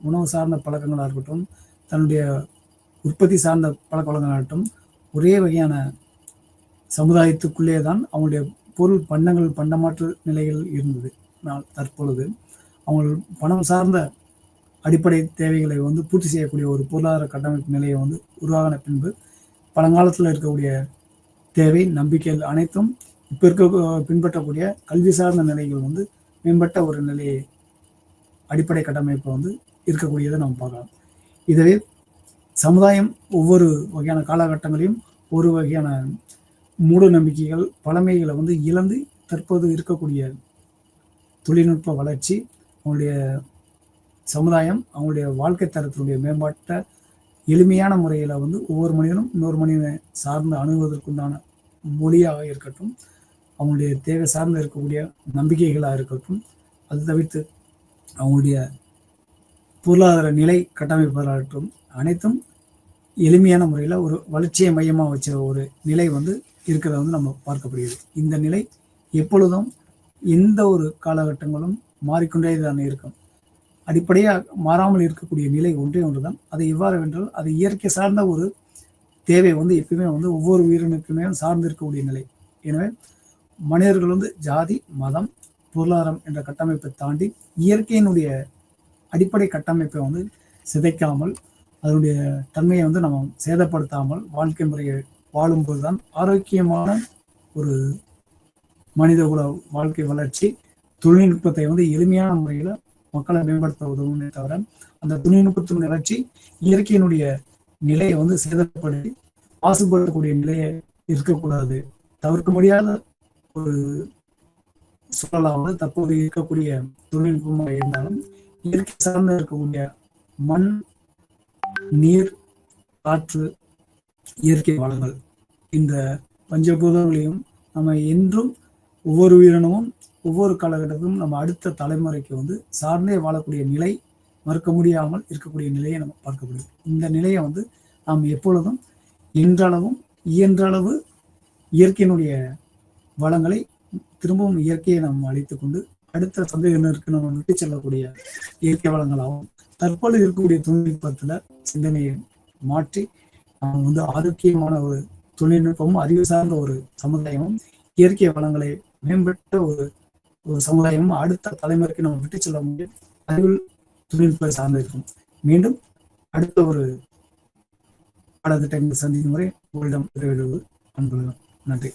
உணவு சார்ந்த பழக்கங்களாக இருக்கட்டும், தன்னுடைய உற்பத்தி சார்ந்த பழக்க வழக்கங்களாகட்டும், ஒரே வகையான சமுதாயத்துக்குள்ளே தான் அவங்களுடைய பொருள் பண்டமாற்று நிலைகள் இருந்தது. ஆனால் தற்பொழுது அவங்க பணம் சார்ந்த அடிப்படை தேவைகளை பூர்த்தி செய்யக்கூடிய ஒரு பொருளாதார கட்டமைப்பு நிலையை உருவாகின பின்பு பழங்காலத்தில் இருக்கக்கூடிய தேவை நம்பிக்கைகள் அனைத்தும் இப்போ பின்பற்றக்கூடிய கல்வி சார்ந்த நிலைகள் மேம்பட்ட ஒரு நிலையை அடிப்படை கட்டமைப்பு இருக்கக்கூடியதை நம்ம பார்க்கலாம். இதுவே சமுதாயம் ஒவ்வொரு வகையான காலகட்டங்களையும் ஒரு வகையான மூட நம்பிக்கைகள் பழமைகளை இழந்து தற்போது இருக்கக்கூடிய தொழில்நுட்ப வளர்ச்சி அவங்களுடைய சமுதாயம் அவங்களுடைய வாழ்க்கை தரத்தினுடைய மேம்பாட்டை எளிமையான முறையில் ஒவ்வொரு மனிதனும் இன்னொரு மனிதனை சார்ந்து அணுகுவதற்குண்டான மொழியாக இருக்கட்டும், அவங்களுடைய தேவை சார்ந்து இருக்கக்கூடிய நம்பிக்கைகளாக இருக்கட்டும், அது தவிர்த்து அவங்களுடைய பொருளாதார நிலை கட்டமைப்பதாகட்டும் அனைத்தும் எளிமையான முறையில் ஒரு வளர்ச்சியை மையமாக வச்ச ஒரு நிலை இருக்கிறத நம்ம பார்க்கப்படுகிறது. இந்த நிலை எப்பொழுதும் எந்த ஒரு காலகட்டங்களும் மாறிக்கொண்டே தான் இருக்கும். அடிப்படையாக மாறாமல் இருக்கக்கூடிய நிலை ஒன்றே ஒன்று தான். அது எவ்வாறு வென்றால் அது இயற்கை சார்ந்த ஒரு தேவை எப்பயுமே ஒவ்வொரு உயிரினுக்குமே சார்ந்து இருக்கக்கூடிய நிலை. எனவே மனிதர்கள் ஜாதி மதம் பொருளாதாரம் என்ற கட்டமைப்பை தாண்டி இயற்கையினுடைய அடிப்படை கட்டமைப்பை சிதைக்காமல் அதனுடைய தன்மையை நம்ம சேதப்படுத்தாமல் வாழ்க்கை முறையை வாழும்போது தான் ஆரோக்கியமான ஒரு மனித குல வாழ்க்கை வளர்ச்சி தொழில்நுட்பத்தை எளிமையான முறையில் மக்களை மேம்படுத்த உதவுமே தவிர அந்த தொழில்நுட்பத்தின் வளர்ச்சி இயற்கையினுடைய நிலையை சேதப்படுத்தி மாசுபடுத்தக்கூடிய நிலையை இருக்கக்கூடாது. தவிர்க்க முடியாத ஒரு சூழலாக தற்போது இருக்கக்கூடிய தொழில்நுட்பமாக இருந்தாலும் இயற்கை சார்ந்த இருக்கக்கூடிய மண் நீர் காற்று இயற்கை வளங்கள் இந்த பஞ்சபூதங்களையும் நம்ம என்றும் ஒவ்வொரு உயிரினமும் ஒவ்வொரு காலகட்டத்திலும் நம்ம அடுத்த தலைமுறைக்கு சார்ந்தே வாழக்கூடிய நிலை மறுக்க முடியாமல் இருக்கக்கூடிய நிலையை நம்ம பார்க்க முடியும். இந்த நிலையை நாம் எப்பொழுதும் என்றளவும் இயன்றளவு இயற்கையினுடைய வளங்களை திரும்பவும் இயற்கையை நாம் அழைத்து கொண்டு அடுத்த சந்ததியினருக்கு நம்ம விட்டு செல்லக்கூடிய இயற்கை வளங்களாகவும் தற்போது இருக்கக்கூடிய தொழில்நுட்பத்துல சிந்தனையை மாற்றி நம்ம ஆரோக்கியமான ஒரு தொழில்நுட்பமும் அறிவு சார்ந்த ஒரு சமுதாயமும் இயற்கை வளங்களை மேம்பட்ட ஒரு சமுதாயமும் அடுத்த தலைமுறைக்கு நம்ம விட்டு செல்ல முடியும் அறிவில் தொழில்நுட்பத்தை சார்ந்திருக்கும். மீண்டும் அடுத்த ஒரு பாடத்திட்டங்களை சந்திக்கும் முறை உங்களிடம் விரைவில் அன்புள்ளோம். நன்றி.